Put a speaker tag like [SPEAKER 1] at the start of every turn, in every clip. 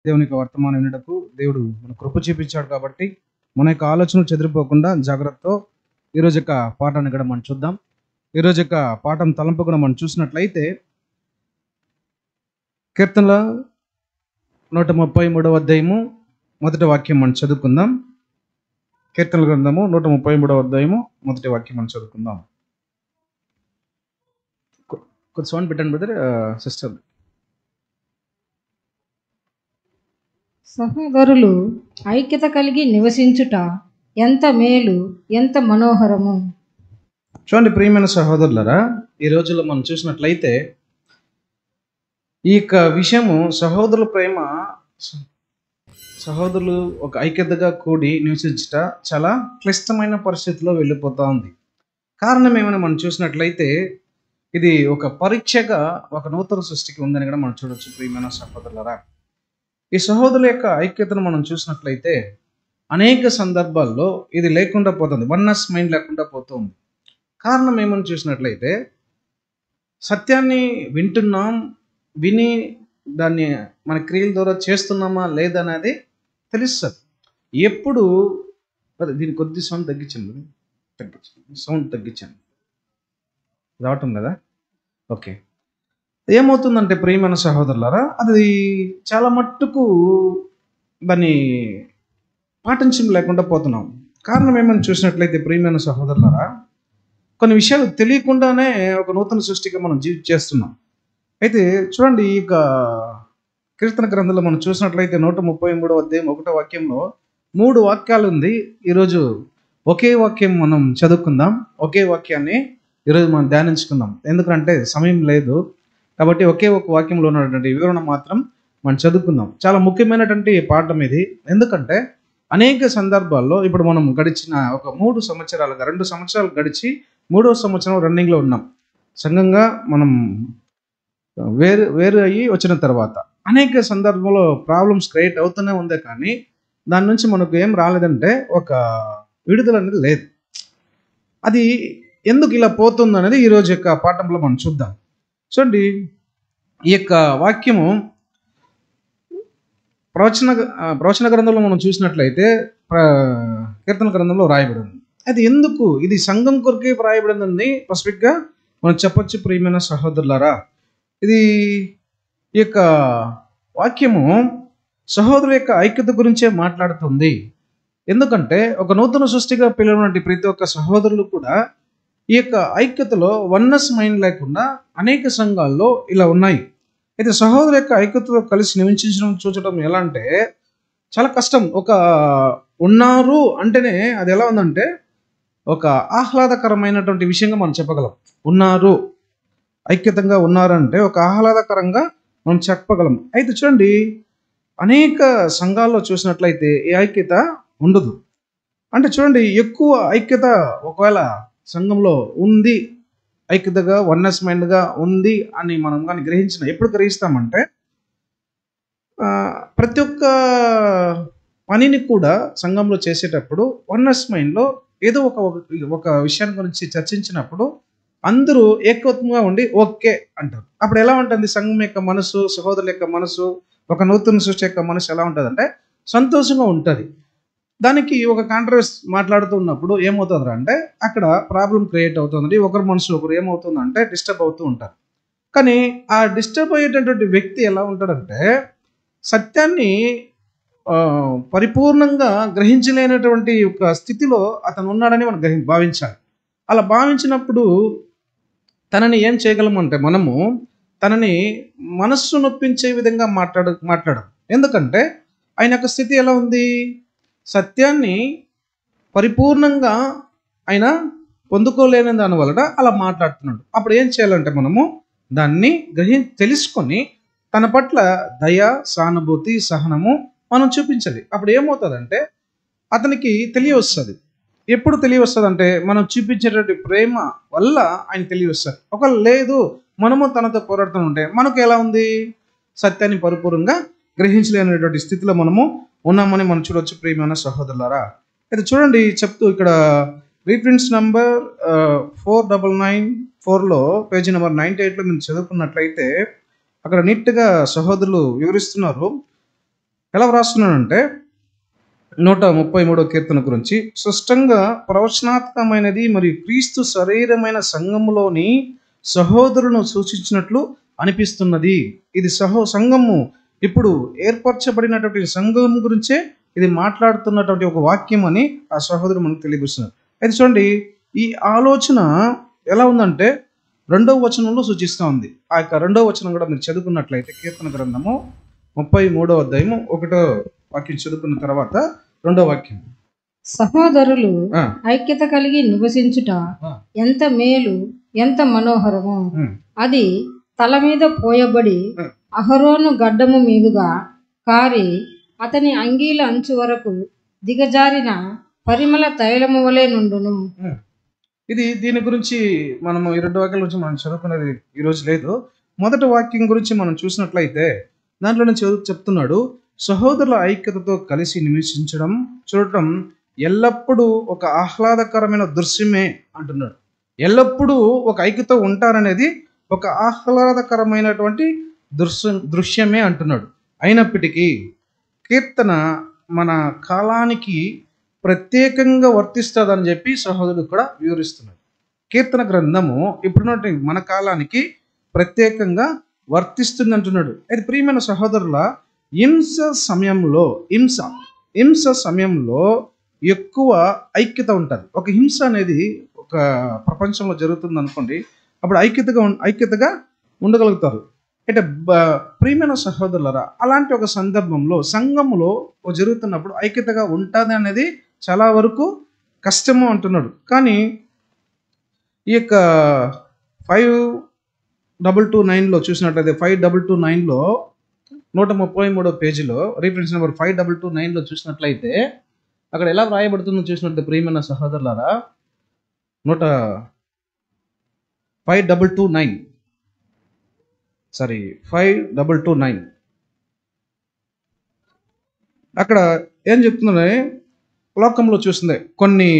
[SPEAKER 1] దేవుని యొక్క వర్తమానం వినుటకు దేవుడు మన కృప చూపించాడు కాబట్టి మన యొక్క ఆలోచనలు చెదిరిపోకుండా జాగ్రత్తతో ఈరోజు యొక్క పాఠాన్ని కూడా మనం చూద్దాం. ఈరోజు యొక్క పాఠం తలంపు కూడా మనం చూసినట్లయితే కీర్తనల 133వ అధ్యాయము మొదటి వాక్యం మనం చదువుకుందాం. కీర్తనల గ్రంథము 133వ అధ్యాయము మొదటి వాక్యం మనం చదువుకుందాం. కొంచెం సౌండ్ పెట్టండి బ్రదర్ సిస్టర్.
[SPEAKER 2] సహోదరులు ఐక్యత కలిగి నివసించుట ఎంత మేలు, ఎంత మనోహరము.
[SPEAKER 1] చూడండి ప్రియమైన సహోదరులరా, ఈ రోజుల్లో మనం చూసినట్లయితే ఈ యొక్క విషయము సహోదరుల ప్రేమ, సహోదరులు ఒక ఐక్యతగా కూడి నివసించుట చాలా క్లిష్టమైన పరిస్థితిలో వెళ్ళిపోతూ ఉంది. కారణం ఏమైనా మనం చూసినట్లయితే ఇది ఒక పరీక్షగా ఒక నూతన సృష్టికి ఉందని కూడా మనం చూడవచ్చు. ప్రియమైన సహోదరులరా, ఈ సహోదరుల యొక్క ఐక్యతను మనం చూసినట్లయితే అనేక సందర్భాల్లో ఇది లేకుండా పోతుంది, వన్నెస్ మైండ్ లేకుండా పోతుంది. కారణం ఏమని చూసినట్లయితే సత్యాన్ని వింటున్నాం, విని దాన్ని మన క్రియల ద్వారా చేస్తున్నామా లేదనేది తెలుస్తుంది. ఎప్పుడు దీని కొద్ది సౌండ్ తగ్గించండి, సౌండ్ తగ్గించండి, రావటం కదా. ఓకే, ఏమవుతుందంటే ప్రియమైన సహోదరులారా, అది చాలా మట్టుకు దాన్ని పాటించడం లేకుండా పోతున్నాం. కారణం ఏమని చూసినట్లయితే ప్రియమైన సహోదరులారా, కొన్ని విషయాలు తెలియకుండానే ఒక నూతన సృష్టిగా మనం చేస్తున్నాం. అయితే చూడండి, ఈ యొక్క కీర్తన గ్రంథంలో మనం చూసినట్లయితే 133వ అధ్యాయం 1వ వాక్యంలో 3 వాక్యాలు ఉంది. ఈరోజు ఒకే వాక్యం మనం చదువుకుందాం. ఒకే వాక్యాన్ని ఈరోజు మనం ధ్యానించుకుందాం. ఎందుకంటే సమయం లేదు కాబట్టి ఒకే ఒక వాక్యంలో ఉన్నటువంటి వివరణ మాత్రం మనం చదువుకుందాం. చాలా ముఖ్యమైనటువంటి పాఠం ఇది. ఎందుకంటే అనేక సందర్భాల్లో ఇప్పుడు మనం గడిచిన ఒక 2 సంవత్సరాలు గడిచి 3వ సంవత్సరం రన్నింగ్లో ఉన్నాం. సంఘంగా మనం వేరు అయ్యి వచ్చిన తర్వాత అనేక సందర్భంలో ప్రాబ్లమ్స్ క్రియేట్ అవుతూనే ఉంది, కానీ దాని నుంచి మనకు ఏం రాలేదంటే ఒక విడుదల అనేది లేదు. అది ఎందుకు ఇలా పోతుంది అనేది ఈరోజు యొక్క పాఠంలో మనం చూద్దాం. చూడండి, ఈ యొక్క వాక్యము ప్రవచన గ్రంథంలో మనం చూసినట్లయితే కీర్తన గ్రంథంలో రాయబడింది. అది ఎందుకు ఇది సంఘం కొరకే రాయబడిందని స్పెసిఫిక్గా మనం చెప్పొచ్చు. ప్రియమైన సహోదరులారా, ఇది ఈ యొక్క వాక్యము సహోదరుల యొక్క ఐక్యత గురించే మాట్లాడుతుంది. ఎందుకంటే ఒక నూతన సృష్టిగా పిలువనటువంటి ప్రతి ఒక్క సహోదరులు కూడా ఈ యొక్క ఐక్యతలో వన్నెస్ మైండ్ లేకుండా అనేక సంఘాల్లో ఇలా ఉన్నాయి. అయితే సహోదరు యొక్క ఐక్యతతో కలిసి నివసించడం చూచడం ఎలా అంటే చాలా కష్టం. ఒక ఉన్నారు అంటేనే అది ఎలా ఉందంటే ఒక ఆహ్లాదకరమైనటువంటి విషయంగా మనం చెప్పగలం. ఉన్నారు, ఐక్యతంగా ఉన్నారంటే ఒక ఆహ్లాదకరంగా మనం చెప్పగలం. అయితే చూడండి, అనేక సంఘాల్లో చూసినట్లయితే ఈ ఐక్యత ఉండదు. అంటే చూడండి, ఎక్కువ ఐక్యత ఒకవేళ సంఘంలో ఉంది, ఐక్యతగా వన్నెస్ మైండ్గా ఉంది అని మనం కానీ గ్రహించిన, ఎప్పుడు గ్రహిస్తామంటే ప్రతి ఒక్క పనిని కూడా సంఘంలో చేసేటప్పుడు వన్నెస్ మైండ్లో ఏదో ఒక విషయాన్ని గురించి చర్చించినప్పుడు అందరూ ఏకత్వంగా ఉండి ఓకే అంటారు. అప్పుడు ఎలా ఉంటుంది సంఘం యొక్క మనసు, సహోదరుల యొక్క మనసు, ఒక నూతన సృష్టి యొక్క మనసు ఎలా ఉంటుంది అంటే సంతోషంగా ఉంటుంది. దానికి ఒక కాంట్రవర్సీ మాట్లాడుతూ ఉన్నప్పుడు ఏమవుతుంది అంటే అక్కడ ప్రాబ్లం క్రియేట్ అవుతుంది. ఒకరి మనసు ఒకరు ఏమవుతుందంటే డిస్టర్బ్ అవుతూ ఉంటారు. కానీ ఆ డిస్టర్బ్ అయ్యేటటువంటి వ్యక్తి ఎలా ఉంటాడంటే సత్యాన్ని పరిపూర్ణంగా గ్రహించలేనటువంటి ఒక స్థితిలో అతను ఉన్నాడని మనం భావించాలి. అలా భావించినప్పుడు తనని ఏం చేయగలమంటే మనము తనని మనస్సు నొప్పించే విధంగా మాట్లాడడం. ఎందుకంటే ఆయన యొక్క స్థితి ఎలా ఉంది, సత్యాన్ని పరిపూర్ణంగా ఆయన పొందుకోలేని దాని వలన అలా మాట్లాడుతున్నాడు. అప్పుడు ఏం చేయాలంటే మనము దాన్ని తెలుసుకొని తన పట్ల దయ, సానుభూతి, సహనము మనం చూపించాలి. అప్పుడు ఏమవుతుందంటే అతనికి తెలియవస్తుంది. ఎప్పుడు తెలియవస్తుంది అంటే మనం చూపించేటువంటి ప్రేమ వల్ల ఆయన తెలియవస్తుంది. ఒకవేళ లేదు మనము తనతో పోరాడుతూ ఉంటే మనకు ఎలా ఉంది, సత్యాన్ని పరిపూర్ణంగా గ్రహించలేనటువంటి స్థితిలో మనము ఉన్నామని మనం చూడవచ్చు. ప్రియమైన సహోదరులారా, అయితే చూడండి చెప్తూ ఇక్కడ రీఫరెన్స్ నెంబర్ 4994లో పేజీ నెంబర్ 98లో మీరు చదువుకున్నట్లయితే అక్కడ నీట్గా సహోదరులు వివరిస్తున్నారు. ఎలా వ్రాస్తున్నానంటే 133 కీర్తన గురించి, స్పష్టంగా ప్రవచనాత్మకమైనది మరియు క్రీస్తు శరీరమైన సంఘములోని సహోదరులను సూచించినట్లు అనిపిస్తున్నది. ఇది సంఘము ఇప్పుడు ఏర్పరచబడినటువంటి సంఘం గురించే ఇది మాట్లాడుతున్నటువంటి ఒక వాక్యం అని ఆ సహోదరుడు మనకు తెలియజేస్తున్నారు. అయితే చూడండి, ఈ ఆలోచన ఎలా ఉందంటే 2వ వచనంలో సూచిస్తూ ఉంది. ఆ యొక్క 2వ వచనం కూడా మీరు చదువుకున్నట్లయితే కీర్తన గ్రంథము 33వ అధ్యాయము 1వ వాక్యం చదువుకున్న తర్వాత 2వ వాక్యం.
[SPEAKER 2] సహోదరులు
[SPEAKER 1] ఆ,
[SPEAKER 2] ఐక్యత కలిగి నివసించుట
[SPEAKER 1] ఆ,
[SPEAKER 2] ఎంత మేలు, ఎంత మనోహరము.
[SPEAKER 1] ఉమ్,
[SPEAKER 2] అది తల మీద పోయబడి
[SPEAKER 1] ఆ,
[SPEAKER 2] అహరోను గడ్డము మీదుగా కారి అతని అంగీల అంచు వరకు దిగజారిన పరిమళ తైలము వలె నుండును.
[SPEAKER 1] ఉమ్. దీని గురించి మనము ఈ 2 వాక్యాల గురించి మనం చదువుకునేది ఈరోజు లేదు. మొదటి వాక్యం గురించి మనం చూసినట్లయితే దాంట్లోనే చెప్తున్నాడు, సహోదరుల ఐక్యతతో కలిసి నివసించడం చూడటం ఎల్లప్పుడూ ఒక ఆహ్లాదకరమైన దృశ్యమే అంటున్నాడు. ఎల్లప్పుడూ ఒక ఐక్యత ఉంటారనేది ఒక ఆహ్లాదకరమైనటువంటి దృశ్యమే అంటున్నాడు. అయినప్పటికీ కీర్తన మన కాలానికి ప్రత్యేకంగా వర్తిస్తుందని చెప్పి సహోదరుడు కూడా వివరిస్తున్నాడు. కీర్తన గ్రంథము ఇప్పుడున్నటువంటి మన కాలానికి ప్రత్యేకంగా వర్తిస్తుంది అంటున్నాడు. అయితే ప్రియమైన సహోదరుల, హింస సమయంలో ఎక్కువ ఐక్యత ఉంటుంది. ఒక హింస అనేది ఒక ప్రపంచంలో జరుగుతుంది అనుకోండి, అప్పుడు ఐక్యతగా ఉండగలుగుతారు. అంటే ప్రియమైన సహోదరులరా, అలాంటి ఒక సందర్భంలో సంఘములో జరుగుతున్నప్పుడు ఐక్యతగా ఉంటుంది అనేది చాలా వరకు కష్టము అంటున్నాడు. కానీ ఈ యొక్క 5229లో చూసినట్లయితే 5229లో 133వ పేజీలో రిఫరెన్స్ నెంబర్ 5229లో చూసినట్లయితే అక్కడ ఎలా వ్రాయబడుతుందో చూసినట్లయితే ప్రియమైన సహోదరులారా, 5229 అక్కడ ఏం చెప్తుందంటే, లోకంలో చూస్తుంది కొన్ని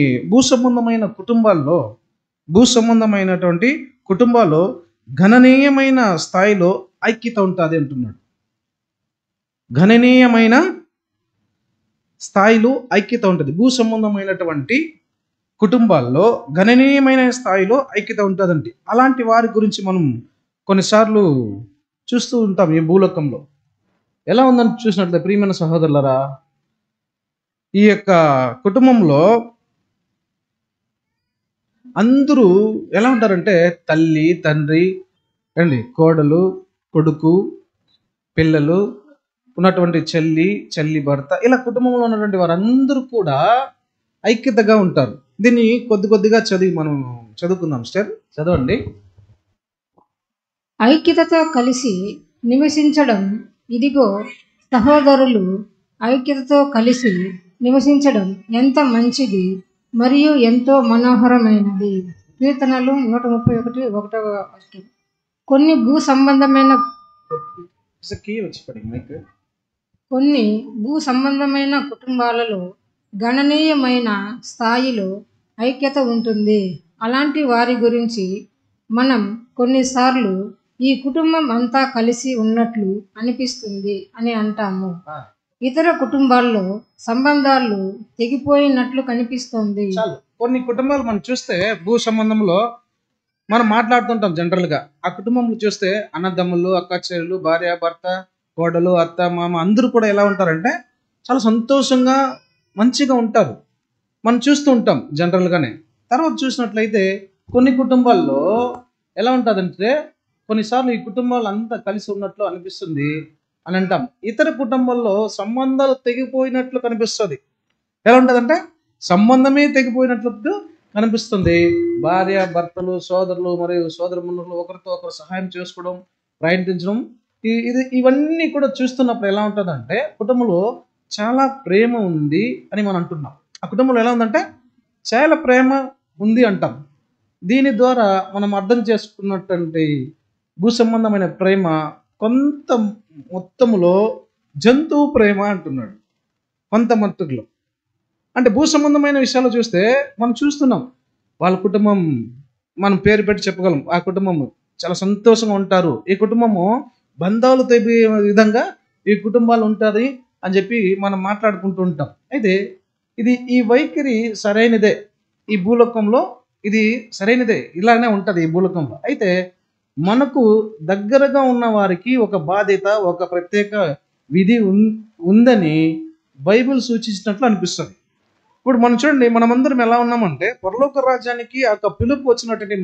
[SPEAKER 1] భూసంబంధమైనటువంటి కుటుంబాల్లో గణనీయమైన స్థాయిలో ఐక్యత ఉంటుంది అంటున్నాడు. గణనీయమైన స్థాయిలో ఐక్యత ఉంటుంది. భూ సంబంధమైనటువంటి కుటుంబాల్లో గణనీయమైన స్థాయిలో ఐక్యత ఉంటుందండి. అలాంటి వారి గురించి మనం కొన్నిసార్లు చూస్తూ ఉంటాం. ఈ భూలోకంలో ఎలా ఉందని చూసినట్లయితే ప్రియమైన సహోదరులరా, ఈ యొక్క కుటుంబంలో అందరూ ఎలా ఉంటారంటే తల్లి, తండ్రి అండి, కోడలు, కొడుకు, పిల్లలు, ఉన్నటువంటి చెల్లి భర్త, ఇలా కుటుంబంలో ఉన్నటువంటి వారందరూ కూడా ఐక్యతగా ఉంటారు. దీన్ని కొద్దిగా మనం చదువుకుందాం. స్టార్ చదవండి.
[SPEAKER 2] ఐక్యతతో కలిసి నివసించడం, ఇదిగో సహోదరులు ఐక్యతతో కలిసి నివసించడం ఎంత మంచిది మరియు ఎంతో మనోహరమైనది. కీర్తనలు 131 వాక్యం. కొన్ని భూ సంబంధమైన కుటుంబాలలో గణనీయమైన స్థాయిలో ఐక్యత ఉంటుంది. అలాంటి వారి గురించి మనం కొన్నిసార్లు ఈ కుటుంబం అంతా కలిసి ఉన్నట్లు అనిపిస్తుంది అని అంటాము. ఇతర కుటుంబాల్లో సంబంధాలు తెగిపోయినట్లు కనిపిస్తుంది.
[SPEAKER 1] కొన్ని కుటుంబాలు మనం చూస్తే భూ సంబంధంలో మనం మాట్లాడుతుంటాం జనరల్గా. ఆ కుటుంబంలో చూస్తే అన్నదమ్ములు, అక్క చెల్లెలు, భార్య భర్త, కోడలు, అత్త మామ అందరూ కూడా ఎలా ఉంటారంటే చాలా సంతోషంగా మంచిగా ఉంటారు. మనం చూస్తూ ఉంటాం జనరల్గానే. తర్వాత చూసినట్లయితే కొన్ని కుటుంబాల్లో ఎలా ఉంటుందంటే కొన్నిసార్లు ఈ కుటుంబాలు అంతా కలిసి ఉన్నట్లు అనిపిస్తుంది అని అంటాం. ఇతర కుటుంబాల్లో సంబంధాలు తెగిపోయినట్లు కనిపిస్తుంది. ఎలా ఉంటుందంటే సంబంధమే తెగిపోయినట్లు కనిపిస్తుంది. భార్య భర్తలు, సోదరులు మరియు సోదరమణులు ఒకరితో ఒకరు సహాయం చేసుకోవడం, ప్రయత్నించడం, ఇవన్నీ కూడా చూస్తున్నప్పుడు ఎలా ఉంటుందంటే కుటుంబంలో చాలా ప్రేమ ఉంది అని మనం అంటున్నాం. ఆ కుటుంబంలో ఎలా ఉందంటే చాలా ప్రేమ ఉంది అంటాం. దీని ద్వారా మనం అర్థం చేసుకున్నటువంటి భూ సంబంధమైన ప్రేమ కొంత మొత్తములో జంతువు ప్రేమ అంటున్నాడు. కొంత మట్టులో అంటే భూ సంబంధమైన విషయాలు చూస్తే మనం చూస్తున్నాం. వాళ్ళ కుటుంబం మనం పేరు పెట్టి చెప్పగలం. ఆ కుటుంబం చాలా సంతోషంగా ఉంటారు. ఈ కుటుంబము బంధాలు తెగే విధంగా ఈ కుటుంబాలు ఉంటుంది అని చెప్పి మనం మాట్లాడుకుంటూ ఉంటాం. అయితే ఈ వైఖరి సరైనదే, ఈ భూలోకంలో ఇది సరైనదే, ఇలానే ఉంటుంది ఈ భూలోకంలో. అయితే మనకు దగ్గరగా ఉన్న వారికి ఒక బాధ్యత, ఒక ప్రత్యేక విధి ఉందని బైబిల్ సూచించినట్లు అనిపిస్తుంది. ఇప్పుడు మనం చూడండి, మనమందరం ఎలా ఉన్నామంటే పరలోక రాజ్యానికి ఒక పిలుపు వచ్చినటువంటి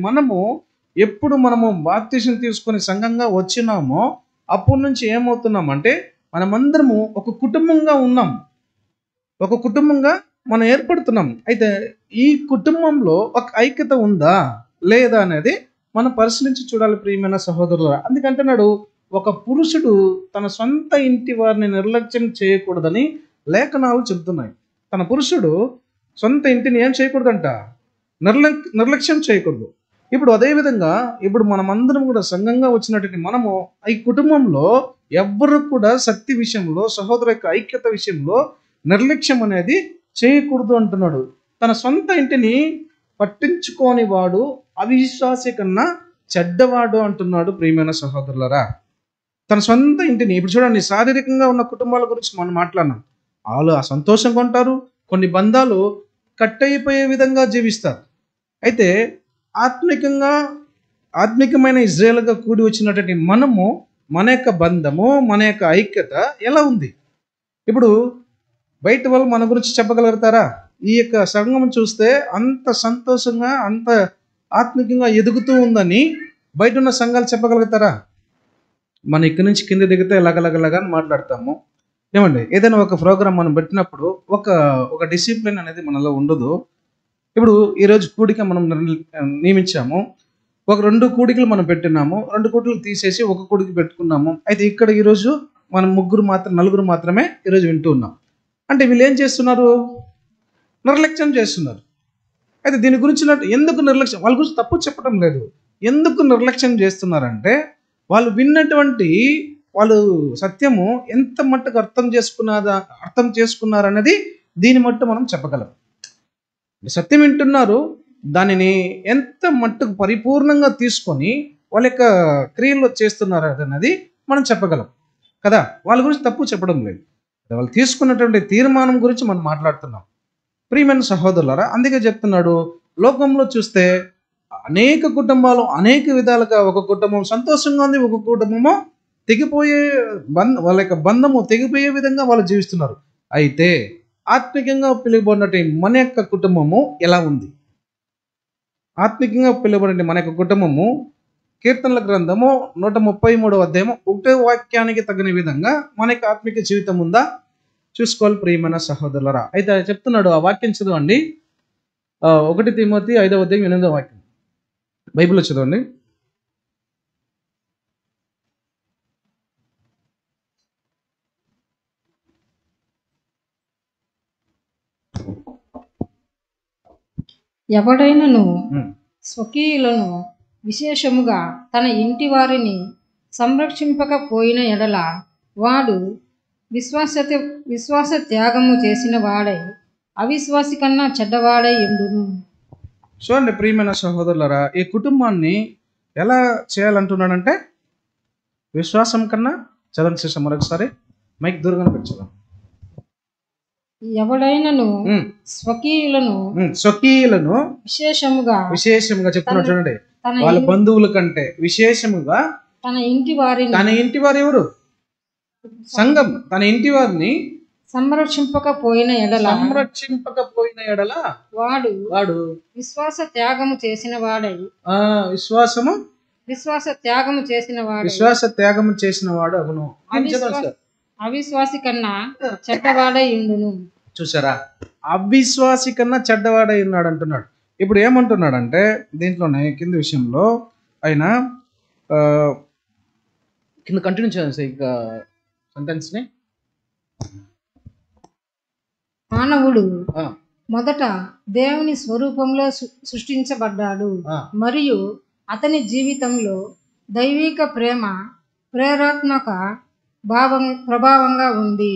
[SPEAKER 1] ఎప్పుడు మనము బాప్తిసం తీసుకొని సంఘంగా వచ్చినామో అప్పటి నుంచి ఏమవుతున్నామంటే మనమందరము ఒక కుటుంబంగా ఉన్నాం, ఒక కుటుంబంగా మనం ఏర్పడుతున్నాం. అయితే ఈ కుటుంబంలో ఒక ఐక్యత ఉందా లేదా అనేది మనం పరిశీలించి చూడాలి ప్రియమైన సహోదరులు. అందుకంటున్నాడు, ఒక పురుషుడు తన సొంత ఇంటి వారిని నిర్లక్ష్యం చేయకూడదని లేఖనాలు చెబుతున్నాయి. తన పురుషుడు సొంత ఇంటిని ఏం చేయకూడదంట, నిర్లక్ష్యం చేయకూడదు. ఇప్పుడు అదేవిధంగా ఇప్పుడు మనమందరం కూడా సంఘంగా వచ్చినటువంటి ఈ కుటుంబంలో ఎవ్వరు కూడా శక్తి విషయంలో, సహోదర యొక్క ఐక్యత విషయంలో నిర్లక్ష్యం అనేది చేయకూడదు అంటున్నాడు. తన సొంత ఇంటిని పట్టించుకోని వాడు అవిశ్వాసి కన్నా చెడ్డవాడు అంటున్నాడు ప్రియమైన సహోదరులరా. తన సొంత ఇంటిని, ఇప్పుడు చూడండి, శారీరకంగా ఉన్న కుటుంబాల గురించి మనం మాట్లాడినాం. వాళ్ళు సంతోషంగా ఉంటారు, కొన్ని బంధాలు కట్ అయిపోయే విధంగా జీవిస్తారు. అయితే ఆత్మికమైన ఇజ్రాయేల్గా కూడి వచ్చినటువంటి మన యొక్క బంధము, మన యొక్క ఐక్యత ఎలా ఉంది? ఇప్పుడు బయట వాళ్ళు మన గురించి చెప్పగలుగుతారా? ఈ యొక్క సంఘం చూస్తే అంత సంతోషంగా, అంత ఆత్మికంగా ఎదుగుతూ ఉందని బయట ఉన్న సంఘాలు చెప్పగలుగుతారా? మన ఇక్కడి నుంచి కింద దిగితే లగలగలగా మాట్లాడతాము. ఏమండి, ఏదైనా ఒక ప్రోగ్రాం మనం పెట్టినప్పుడు ఒక డిసిప్లిన్ అనేది మనలో ఉండదు. ఇప్పుడు ఈరోజు కూడిక మనం నియమించాము, ఒక 2 కూడికలు మనం పెట్టినాము, 2 కూడికలు తీసేసి ఒక కూడికి పెట్టుకున్నాము. అయితే ఇక్కడ ఈరోజు మనం నలుగురు మాత్రమే ఈరోజు వింటూ ఉన్నాం. అంటే వీళ్ళు ఏం చేస్తున్నారు? నిర్లక్ష్యం చేస్తున్నారు. అయితే దీని గురించి ఎందుకు నిర్లక్ష్యం? వాళ్ళ గురించి తప్పు చెప్పడం లేదు. ఎందుకు నిర్లక్ష్యం చేస్తున్నారంటే వాళ్ళు విన్నటువంటి వాళ్ళు సత్యము ఎంత మట్టుకు అర్థం చేసుకున్నారన్నది దీని మట్టు మనం చెప్పగలం. సత్యం వింటున్నారు, దానిని ఎంత మట్టుకు పరిపూర్ణంగా తీసుకొని వాళ్ళ యొక్క క్రియల్లో చేస్తున్నారు అన్నది మనం చెప్పగలం కదా. వాళ్ళ గురించి తప్పు చెప్పడం లేదు, వాళ్ళు తీసుకున్నటువంటి తీర్మానం గురించి మనం మాట్లాడుతున్నాం ప్రియమైన సహోదరులారా. అందుకే చెప్తున్నాడు, లోకంలో చూస్తే అనేక కుటుంబాలు అనేక విధాలుగా, ఒక కుటుంబం సంతోషంగా ఉంది, ఒక కుటుంబము తెగిపోయే వాళ్ళ యొక్క బంధము తెగిపోయే విధంగా వాళ్ళు జీవిస్తున్నారు. అయితే ఆత్మికంగా పిలువబడినటువంటి మన యొక్క కుటుంబము ఎలా ఉంది? ఆత్మికంగా పిలువబడిన మన యొక్క కుటుంబము కీర్తనల గ్రంథము 133వ అధ్యాయము 1వ వాక్యానికి తగిన విధంగా మన యొక్క ఆత్మిక జీవితం ఉందా చూసుకోవాలి ప్రియమైన సహోదరులరా. అయితే చెప్తున్నాడు, ఆ వాక్యం చదవండి. 1 తిమోతి 5వ అధ్యాయం 8వ వాక్యం బైబిల్లో చదవండి.
[SPEAKER 2] ఎవడైనను స్వకీయులను విశేషముగా తన ఇంటి వారిని సంరక్షింపకపోయిన ఎడల వాడు విశ్వాస త్యాగము చేసిన వాడై అవిశ్వాసి కన్నా చెడ్డవాడై ఉండును.
[SPEAKER 1] చూడండి ప్రియమైన సహోదరులరా, ఈ కుటుంబాన్ని ఎలా చేయాలంటున్నాడంటే విశ్వాసం కన్నా, చదవండి చేసాం మరొకసారి, మైక్ దూరంగా పెట్టాం.
[SPEAKER 2] ఎవడైనను స్వకీయులను
[SPEAKER 1] విశేషముగా చెప్తున్నాడు చూడండి, వాళ్ళ బంధువుల కంటే విశేషముగా
[SPEAKER 2] తన ఇంటి
[SPEAKER 1] వారు ఎవరు? సంఘం. తన ఇంటి వారిని
[SPEAKER 2] సంరక్షింపకపోయిన
[SPEAKER 1] ఎడల వాడు
[SPEAKER 2] విశ్వాస త్యాగము చేసిన వాడై
[SPEAKER 1] విశ్వాస త్యాగము చేసిన వాడు అగును.
[SPEAKER 2] అవిశ్వాసి కన్నా చెడ్డవాడై ఉండును.
[SPEAKER 1] చూసారా, అవిశ్వాసి కన్నా చెడ్డవాడై ఉన్నాడు అంటున్నాడు. ఇప్పుడు ఏమంటున్నాడంటే దీంట్లోనే కింద విషయంలో ఆయన కింద కంటిన్యూ చేయాలి ఇక సెంటెన్స్ ని.
[SPEAKER 2] మానవుడు మొదట దేవుని స్వరూపంలో సృష్టించబడ్డాడు మరియు అతని జీవితంలో దైవిక ప్రేమ ప్రేరాత్మక ప్రభావంగా ఉంది.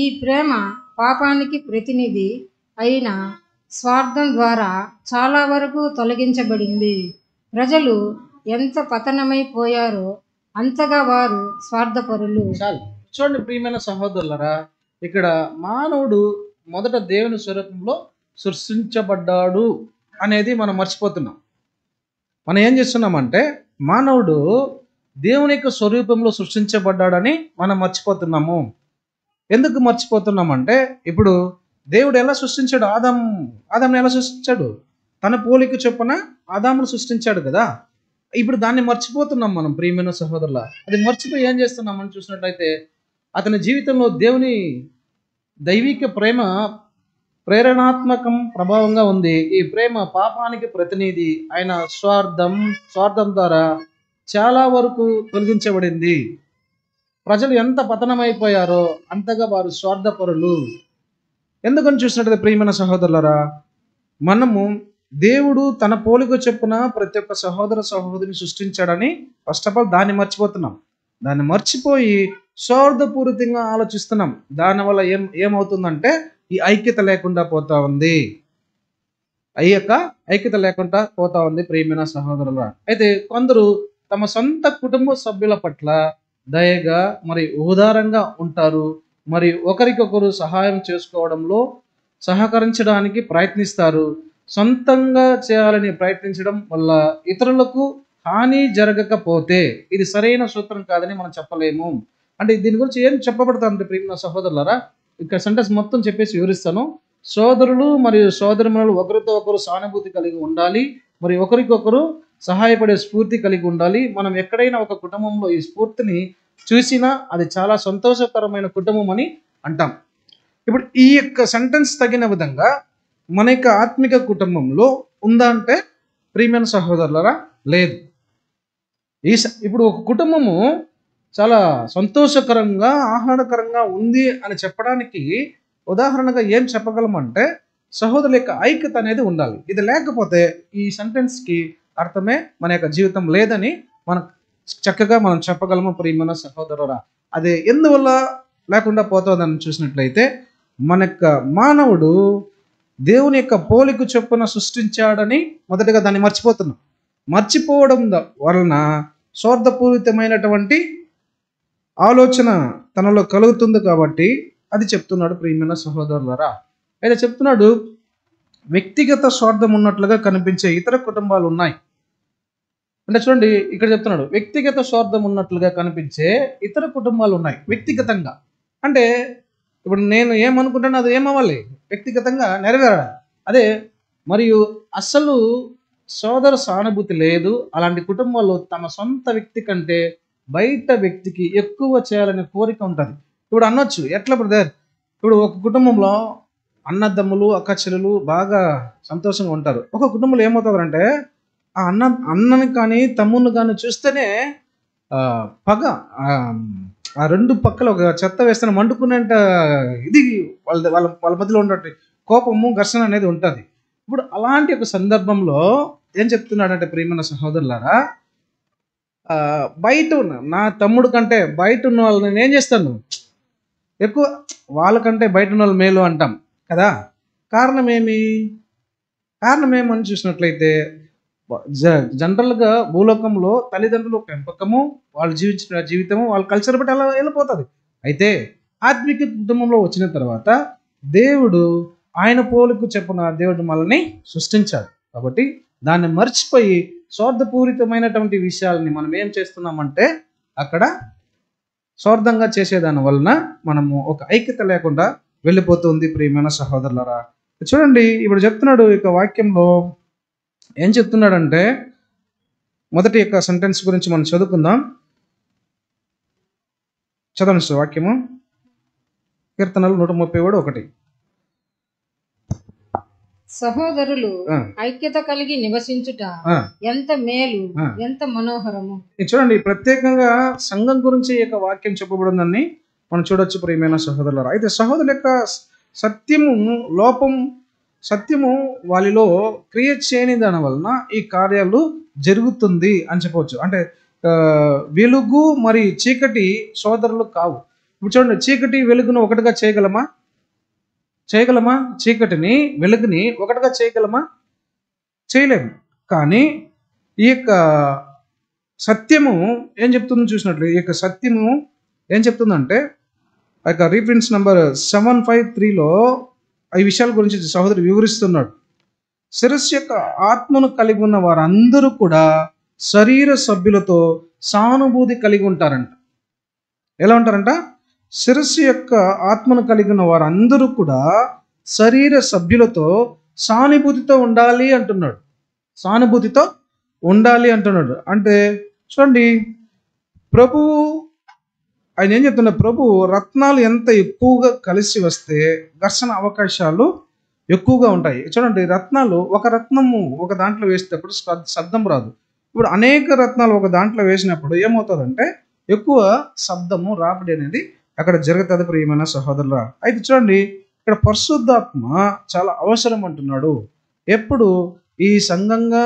[SPEAKER 2] ఈ ప్రేమ పాపానికి ప్రతినిధి అయిన స్వార్థం ద్వారా చాలా వరకు తొలగించబడింది. ప్రజలు ఎంత పతనమైపోయారో అంతగా వారు స్వార్థపరులు.
[SPEAKER 1] చూడండి ప్రియమైన సహోదరులరా, ఇక్కడ మానవుడు మొదట దేవుని స్వరూపంలో సృష్టించబడ్డాడు అనేది మనం మర్చిపోతున్నాం. మనం ఏం చేస్తున్నామంటే మానవుడు దేవుని యొక్క స్వరూపంలో సృష్టించబడ్డాడని మనం మర్చిపోతున్నాము. ఎందుకు మర్చిపోతున్నామంటే ఇప్పుడు దేవుడు ఎలా సృష్టించాడు? ఆదాముని ఎలా సృష్టించాడు? తన పోలిక చొప్పున ఆదామును సృష్టించాడు కదా. ఇప్పుడు దాన్ని మర్చిపోతున్నాం మనం ప్రియమైన సహోదరుల. అది మర్చిపోయి ఏం చేస్తున్నామని చూసినట్లయితే అతని జీవితంలో దేవుని దైవిక ప్రేమ ప్రేరణాత్మకం ప్రభావంగా ఉంది. ఈ ప్రేమ పాపానికి ప్రతినిధి. ఆయన స్వార్థం ద్వారా చాలా వరకు తొలగించబడింది. ప్రజలు ఎంత పతనమైపోయారో అంతగా వారు స్వార్థపరులు. ఎందుకని చూసినట్లయితే ప్రియమైన సహోదరులరా, మనము దేవుడు తన పోలిక చొప్పున ప్రతి ఒక్క సహోదరిని సృష్టించాడని ఫస్ట్ ఆఫ్ ఆల్ దాన్ని మర్చిపోతున్నాం. దాన్ని మర్చిపోయి స్వార్థపూరితంగా ఆలోచిస్తున్నాం. దానివల్ల ఏమవుతుందంటే ఈ ఐక్యత లేకుండా పోతా ఉంది. ఐక్యత లేకుండా పోతా ఉంది ప్రియమైన సహోదరుల. అయితే కొందరు తమ సొంత కుటుంబ సభ్యుల పట్ల దయగా మరి ఉదారంగా ఉంటారు. మరి ఒకరికొకరు సహాయం చేసుకోవడంలో సహకరించడానికి ప్రయత్నిస్తారు. సొంతంగా చేయాలని ప్రయత్నించడం వల్ల ఇతరులకు హాని జరగకపోతే ఇది సరైన సూత్రం కాదని మనం చెప్పలేము. అంటే దీని గురించి ఏం చెప్పబడుతుంది ప్రియమైన సహోదరులారా? ఇక్కడ సెంటెన్స్ మొత్తం చెప్పేసి వివరిస్తాను. సోదరులు మరియు సోదరిమణులు ఒకరితో ఒకరు సానుభూతి కలిగి ఉండాలి. మరి ఒకరికొకరు సహాయపడే స్ఫూర్తి కలిగి ఉండాలి. మనం ఎక్కడైనా ఒక కుటుంబంలో ఈ స్ఫూర్తిని చూసినా అది చాలా సంతోషకరమైన కుటుంబం అని అంటాం. ఇప్పుడు ఈ యొక్క సెంటెన్స్ తగిన విధంగా మన యొక్క ఆత్మిక కుటుంబంలో ఉందా అంటే ప్రియమైన సహోదరులరా లేదు. ఇప్పుడు ఒక కుటుంబము చాలా సంతోషకరంగా ఆహ్లాదకరంగా ఉంది అని చెప్పడానికి ఉదాహరణగా ఏం చెప్పగలమంటే సహోదరుల యొక్క ఐక్యత అనేది ఉండాలి. ఇది లేకపోతే ఈ సెంటెన్స్కి అర్థమే మన యొక్క జీవితం లేదని మనం చక్కగా మనం చెప్పగలము ప్రియమైన సహోదరురా. అది ఎందువల్ల లేకుండా పోతుందని చూసినట్లయితే మన యొక్క మానవుడు దేవుని యొక్క పోలిక చొప్పున సృష్టించాడని మొదటగా దాన్ని మర్చిపోతున్నాం. మర్చిపోవడం వలన స్వార్థపూరితమైనటువంటి ఆలోచన తనలో కలుగుతుంది. కాబట్టి అది చెప్తున్నాడు ప్రియమైన సహోదరులరా. అయితే చెప్తున్నాడు వ్యక్తిగత స్వార్థం ఉన్నట్లుగా కనిపించే ఇతర కుటుంబాలు ఉన్నాయి. అంటే చూడండి ఇక్కడ చెప్తున్నాడు వ్యక్తిగత స్వార్థం ఉన్నట్లుగా కనిపించే ఇతర కుటుంబాలు ఉన్నాయి. వ్యక్తిగతంగా అంటే ఇప్పుడు నేను ఏమనుకుంటానో అది ఏమవ్వాలి, వ్యక్తిగతంగా నెరవేరాలి. అదే మరియు అసలు సోదర సానుభూతి లేదు. అలాంటి కుటుంబాల్లో తమ సొంత వ్యక్తి కంటే బయట వ్యక్తికి ఎక్కువ చేయాలనే కోరిక ఉంటుంది. ఇప్పుడు అనొచ్చు ఎట్లా బ్రదర్, ఇప్పుడు ఒక కుటుంబంలో అన్నదమ్ములు అక్క చెల్లెలు బాగా సంతోషంగా ఉంటారు. ఒక కుటుంబంలో ఏమవుతుందంటే ఆ అన్నని కానీ తమ్ముని కానీ చూస్తేనే పగ, ఆ రెండు పక్కల ఒక చెత్త వేస్తే మండుకునేంత ఇది వాళ్ళ మధ్యలో ఉన్నట్టు కోపము ఘర్షణ అనేది ఉంటుంది. ఇప్పుడు అలాంటి ఒక సందర్భంలో ఏం చెప్తున్నాడంటే ప్రియమైన సహోదరులారా, బయట ఉన్న నా తమ్ముడు కంటే బయట ఉన్న వాళ్ళు నేను ఏం చేస్తాను ఎక్కువ, వాళ్ళకంటే బయట ఉన్న వాళ్ళు మేలు అంటాం కదా. కారణం ఏమని చూసినట్లయితే జనరల్గా భూలోకంలో తల్లిదండ్రుల పెంపకము, వాళ్ళు జీవించిన జీవితము, వాళ్ళ కల్చర్ బట్టి అలా వెళ్ళిపోతుంది. అయితే ఆత్మిక కుటుంబంలో వచ్చిన తర్వాత దేవుడు ఆయన పోలిక చొప్పున దేవుడు మనల్ని సృష్టించాడు. కాబట్టి దాన్ని మర్చిపోయి స్వార్థపూరితమైనటువంటి విషయాలని మనం ఏం చేస్తున్నామంటే అక్కడ స్వార్థంగా చేసేదాని వలన మనము ఒక ఐక్యత లేకుండా వెళ్ళిపోతుంది ప్రియమైన సహోదరులరా. చూడండి ఇప్పుడు చెప్తున్నాడు ఇక వాక్యంలో ఏం చెప్తున్నాడంటే మొదటి యొక్క సెంటెన్స్ గురించి మనం చదువుకుందాం. చదవండి వాక్యము. కీర్తనలు 137:1.
[SPEAKER 2] సహోదరులు ఐక్యత కలిగి నివసించుట ఎంత మేలు, ఎంత మనోహరము.
[SPEAKER 1] చూడండి ప్రత్యేకంగా సంఘం గురించి ఈ యొక్క వాక్యం చెప్పబడిందని మనం చూడొచ్చు ప్రియమైన సహోదరులారా. అయితే సహోదరుల యొక్క సత్యము వాళ్ళలో క్రియేట్ చేయని దాని వలన ఈ కార్యాలు జరుగుతుంది అని చెప్పవచ్చు. అంటే వెలుగు మరి చీకటి సోదరులు కావు. ఇప్పుడు చూడండి చీకటి వెలుగును ఒకటిగా చేయగలమా? చీకటిని వెలుగుని ఒకటిగా చేయగలమా? చేయలేము. కానీ ఈ యొక్క సత్యము ఏం చెప్తుందో చూసినట్లు ఈ యొక్క సత్యము ఏం చెప్తుందంటే ఆ యొక్క రీఫరెన్స్ నెంబర్ 753లో ఈ విషయాల గురించి సహోదరు వివరిస్తున్నాడు. శిరస్సు యొక్క ఆత్మను కలిగి ఉన్న వారందరూ కూడా శరీర సభ్యులతో సానుభూతి కలిగి ఉంటారంట. ఎలా ఉంటారంట? శిరస్సు యొక్క ఆత్మను కలిగి ఉన్న వారందరూ కూడా శరీర సభ్యులతో సానుభూతితో ఉండాలి అంటున్నాడు. సానుభూతితో ఉండాలి అంటున్నాడు. అంటే చూడండి, ప్రభువు ఆయన ఏం చెప్తున్నారు? ప్రభు రత్నాలు ఎంత ఎక్కువగా కలిసి వస్తే ఘర్షణ అవకాశాలు ఎక్కువగా ఉంటాయి. చూడండి, రత్నాలు ఒక రత్నము ఒక దాంట్లో వేసేటప్పుడు శబ్దం రాదు. ఇప్పుడు అనేక రత్నాలు ఒక దాంట్లో వేసినప్పుడు ఏమవుతుందంటే ఎక్కువ శబ్దము రాబడి అనేది అక్కడ జరుగుతుంది. ప్రియమైన సహోదరులా, అయితే చూడండి, ఇక్కడ పరిశుద్ధాత్మ చాలా అవసరం అంటున్నాడు. ఎప్పుడు ఈ సంఘంగా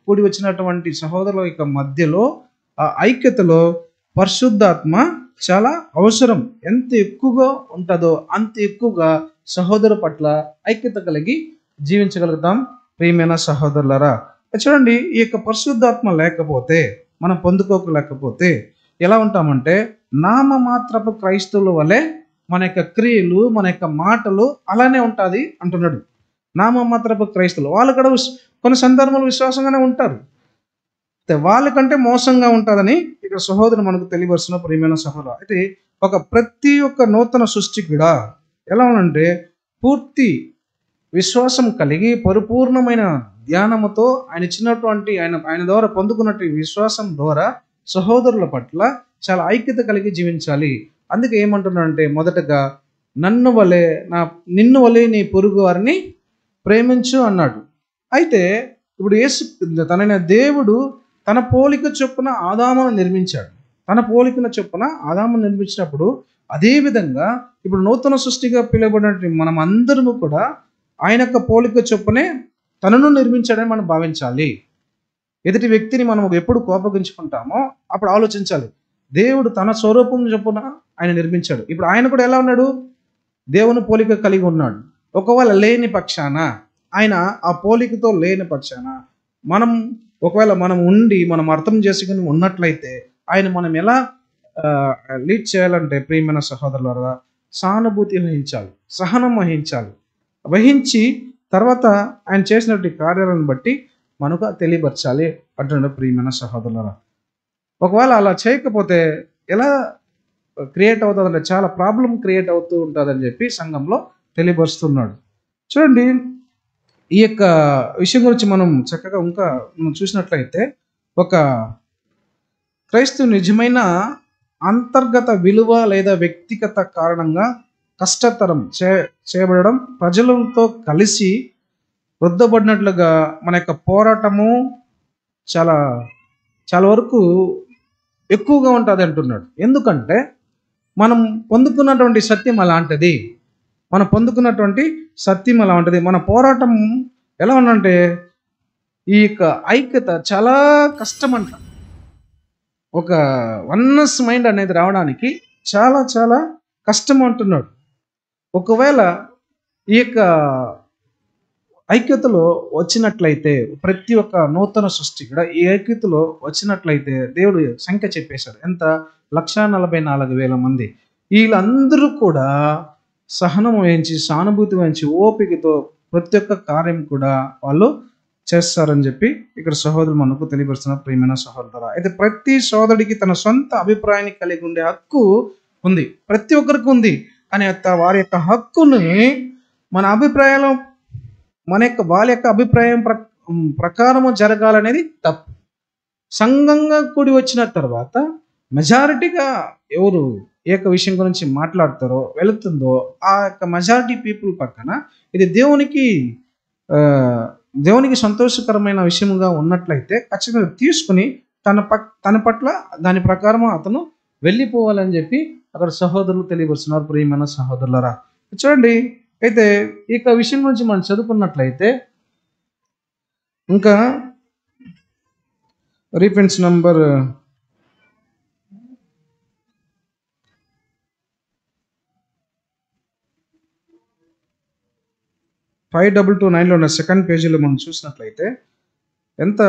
[SPEAKER 1] కూడి వచ్చినటువంటి సహోదరుల యొక్క మధ్యలో ఆ ఐక్యతలో పరిశుద్ధాత్మ చాలా అవసరం. ఎంత ఎక్కువగా ఉంటుందో అంత ఎక్కువగా సహోదరు పట్ల ఐక్యత కలిగి జీవించగలుగుతాం. ప్రియమైన సహోదరులారా, చూడండి, ఈ యొక్క పరిశుద్ధాత్మ లేకపోతే, మనం పొందుకోలేకపోతే ఎలా ఉంటామంటే నామమాత్రపు క్రైస్తవుల వలె మన యొక్క క్రియలు, మన యొక్క మాటలు అలానే ఉంటుంది అంటున్నాడు. నామమాత్రపు క్రైస్తవులు వాళ్ళు కూడా కొన్ని సందర్భాలు విశ్వాసంగానే ఉంటారు, వాళ్ళకంటే మోసంగా ఉంటుందని ఇక్కడ సహోదరు మనకు తెలియవలసిన ప్రియమైన సహోదరు. అయితే ప్రతి ఒక్క నూతన సృష్టి కూడా ఎలా ఉందంటే పూర్తి విశ్వాసం కలిగి పరిపూర్ణమైన ధ్యానముతో ఆయన ఇచ్చినటువంటి ఆయన ద్వారా పొందుకున్నటువంటి విశ్వాసం ద్వారా సహోదరుల పట్ల చాలా ఐక్యత కలిగి జీవించాలి. అందుకే ఏమంటున్నాడంటే మొదటగా నిన్ను వలె నీ పొరుగు వారిని ప్రేమించు అన్నాడు. అయితే ఇప్పుడు యేసు తనైన దేవుడు తన పోలిక చొప్పున ఆదామును నిర్మించాడు. తన పోలికన చొప్పున ఆదామును నిర్మించినప్పుడు అదేవిధంగా ఇప్పుడు నూతన సృష్టిగా పిలువబడినటువంటి మనం అందరము కూడా ఆయన యొక్క పోలిక చొప్పునే తనను నిర్మించాడని మనం భావించాలి. ఎదుటి వ్యక్తిని మనం ఎప్పుడు కోపగించుకుంటామో అప్పుడు ఆలోచించాలి, దేవుడు తన స్వరూపం చొప్పున ఆయన నిర్మించాడు. ఇప్పుడు ఆయన కూడా ఎలా ఉన్నాడు? దేవుని పోలిక కలిగి ఉన్నాడు. ఒకవేళ లేని పక్షాన, ఆయన ఆ పోలికతో లేని పక్షాన ఒకవేళ మనం మనం అర్థం చేసుకుని ఉన్నట్లయితే ఆయన మనం ఎలా లీడ్ చేయాలంటే ప్రియమైన సహోదరులారా, సానుభూతి వహించాలి, సహనం వహించి తర్వాత ఆయన చేసినటువంటి కార్యాలను బట్టి మనకు తెలియపరచాలి అంటున్నాడు. ప్రియమైన సహోదరులారా, ఒకవేళ అలా చేయకపోతే ఎలా క్రియేట్ అవుతుందంటే చాలా ప్రాబ్లం క్రియేట్ అవుతూ ఉంటుందని చెప్పి సంఘంలో తెలియపరుస్తున్నాడు. చూడండి, ఈ యొక్క విషయం గురించి మనం చక్కగా ఇంకా మనం చూసినట్లయితే ఒక క్రైస్తవు నిజమైన అంతర్గత విలువ లేదా వ్యక్తిగత కారణంగా కష్టతరం చేయబడడం, ప్రజలతో కలిసి వృద్ధపడినట్లుగా మన యొక్క పోరాటము చాలా చాలా వరకు ఎక్కువగా ఉంటుంది అంటున్నాడు. ఎందుకంటే మనం పొందుకున్నటువంటి సత్యం అలాంటిది. మన పోరాటం ఎలా ఉందంటే ఈ యొక్క ఐక్యత చాలా కష్టం అంట. ఒక వన్నెస్ మైండ్ అనేది రావడానికి చాలా చాలా కష్టం అంటున్నాడు. ఒకవేళ ఈ యొక్క ఐక్యతలో వచ్చినట్లయితే ప్రతి ఒక్క నూతన సృష్టి కూడా ఈ ఐక్యతలో వచ్చినట్లయితే దేవుడు సంఖ్య చెప్పేశాడు. ఎంత? 1,44,000 మంది. వీళ్ళందరూ కూడా సహనం వహించి, సానుభూతి వహించి, ఓపికతో ప్రతి ఒక్క కార్యం కూడా వాళ్ళు చేస్తారని చెప్పి ఇక్కడ సహోదరులు మనకు తెలియపరుస్తున్న ప్రియమైన సహోదరు. అయితే ప్రతి సోదరుడికి తన సొంత అభిప్రాయాన్ని కలిగి ఉండే హక్కు ఉంది, ప్రతి ఒక్కరికి ఉంది. కానీ వారి యొక్క హక్కుని వాళ్ళ యొక్క అభిప్రాయం ప్రకారము జరగాలనేది తప్పు. సంఘంగా కూడి వచ్చిన తర్వాత మెజారిటీగా ఎవరు ఏ యొక్క విషయం గురించి మాట్లాడతారో వెళుతుందో ఆ యొక్క మెజారిటీ పీపుల్ పక్కన ఇది దేవునికి సంతోషకరమైన విషయముగా ఉన్నట్లయితే ఖచ్చితంగా తీసుకుని తన పట్ల దాని ప్రకారం అతను వెళ్ళిపోవాలని చెప్పి అక్కడ సహోదరులు తెలియపరుస్తున్నారు. ప్రియమైన సహోదరులరా, చూడండి, అయితే ఈ విషయం గురించి మనం చదువుకున్నట్లయితే ఇంకా రిఫరెన్స్ నంబర్ 5229లో ఉన్న సెకండ్ పేజీలో మనం చూసినట్లయితే ఎంత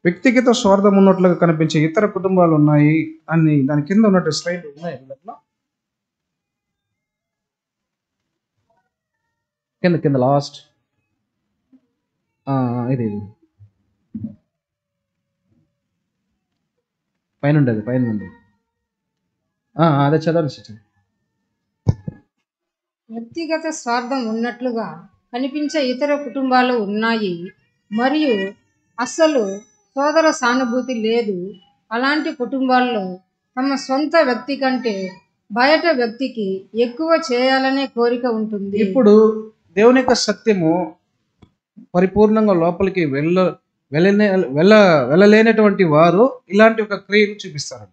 [SPEAKER 1] వ్యక్తిగత స్వార్థం ఉన్నట్లుగా కనిపించే ఇతర కుటుంబాలు ఉన్నాయి అని దాని కింద ఉన్నట్టు స్లైడ్ ఉన్నాయి దాంట్లో. కింద కింద లాస్ట్ ఇది పైన ఉండేది పైన ఉంది. అదే చదవండి సిస్టర్.
[SPEAKER 2] వ్యక్తిగత స్వార్థం ఉన్నట్లుగా కనిపించే ఇతర కుటుంబాలు ఉన్నాయి మరియు అస్సలు సోదర సానుభూతి లేదు. అలాంటి కుటుంబాల్లో తమ సొంత వ్యక్తి కంటే బయట వ్యక్తికి ఎక్కువ చేయాలనే కోరిక ఉంటుంది.
[SPEAKER 1] ఇప్పుడు దేవుని యొక్క సత్యము పరిపూర్ణంగా లోపలికి వెళ్ళలేనటువంటి వారు ఇలాంటి ఒక క్రియలు చూపిస్తారు.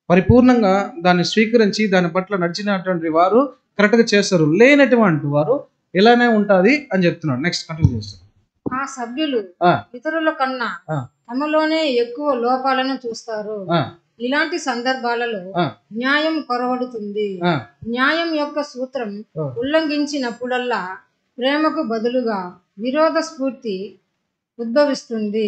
[SPEAKER 1] పరిపూర్ణంగా దాన్ని స్వీకరించి దాని పట్ల నడిచినటువంటి వారు కరెక్ట్గా చేస్తారు. లేనటువంటి వారు ఇలానే ఉంటుంది అని చెప్తున్నాడు. నెక్స్ట్ కంటిన్యూ చేస్తారు.
[SPEAKER 2] ఆ సభ్యులు ఇతరుల కన్నా తమలోనే ఎక్కువ లోపాలను చూస్తారు. ఇలాంటి సందర్భాలలో న్యాయం కొరవడుతుంది. న్యాయం యొక్క సూత్రం ఉల్లంఘించినప్పుడల్లా ప్రేమకు బదులుగా విరోధ స్ఫూర్తి ఉద్భవిస్తుంది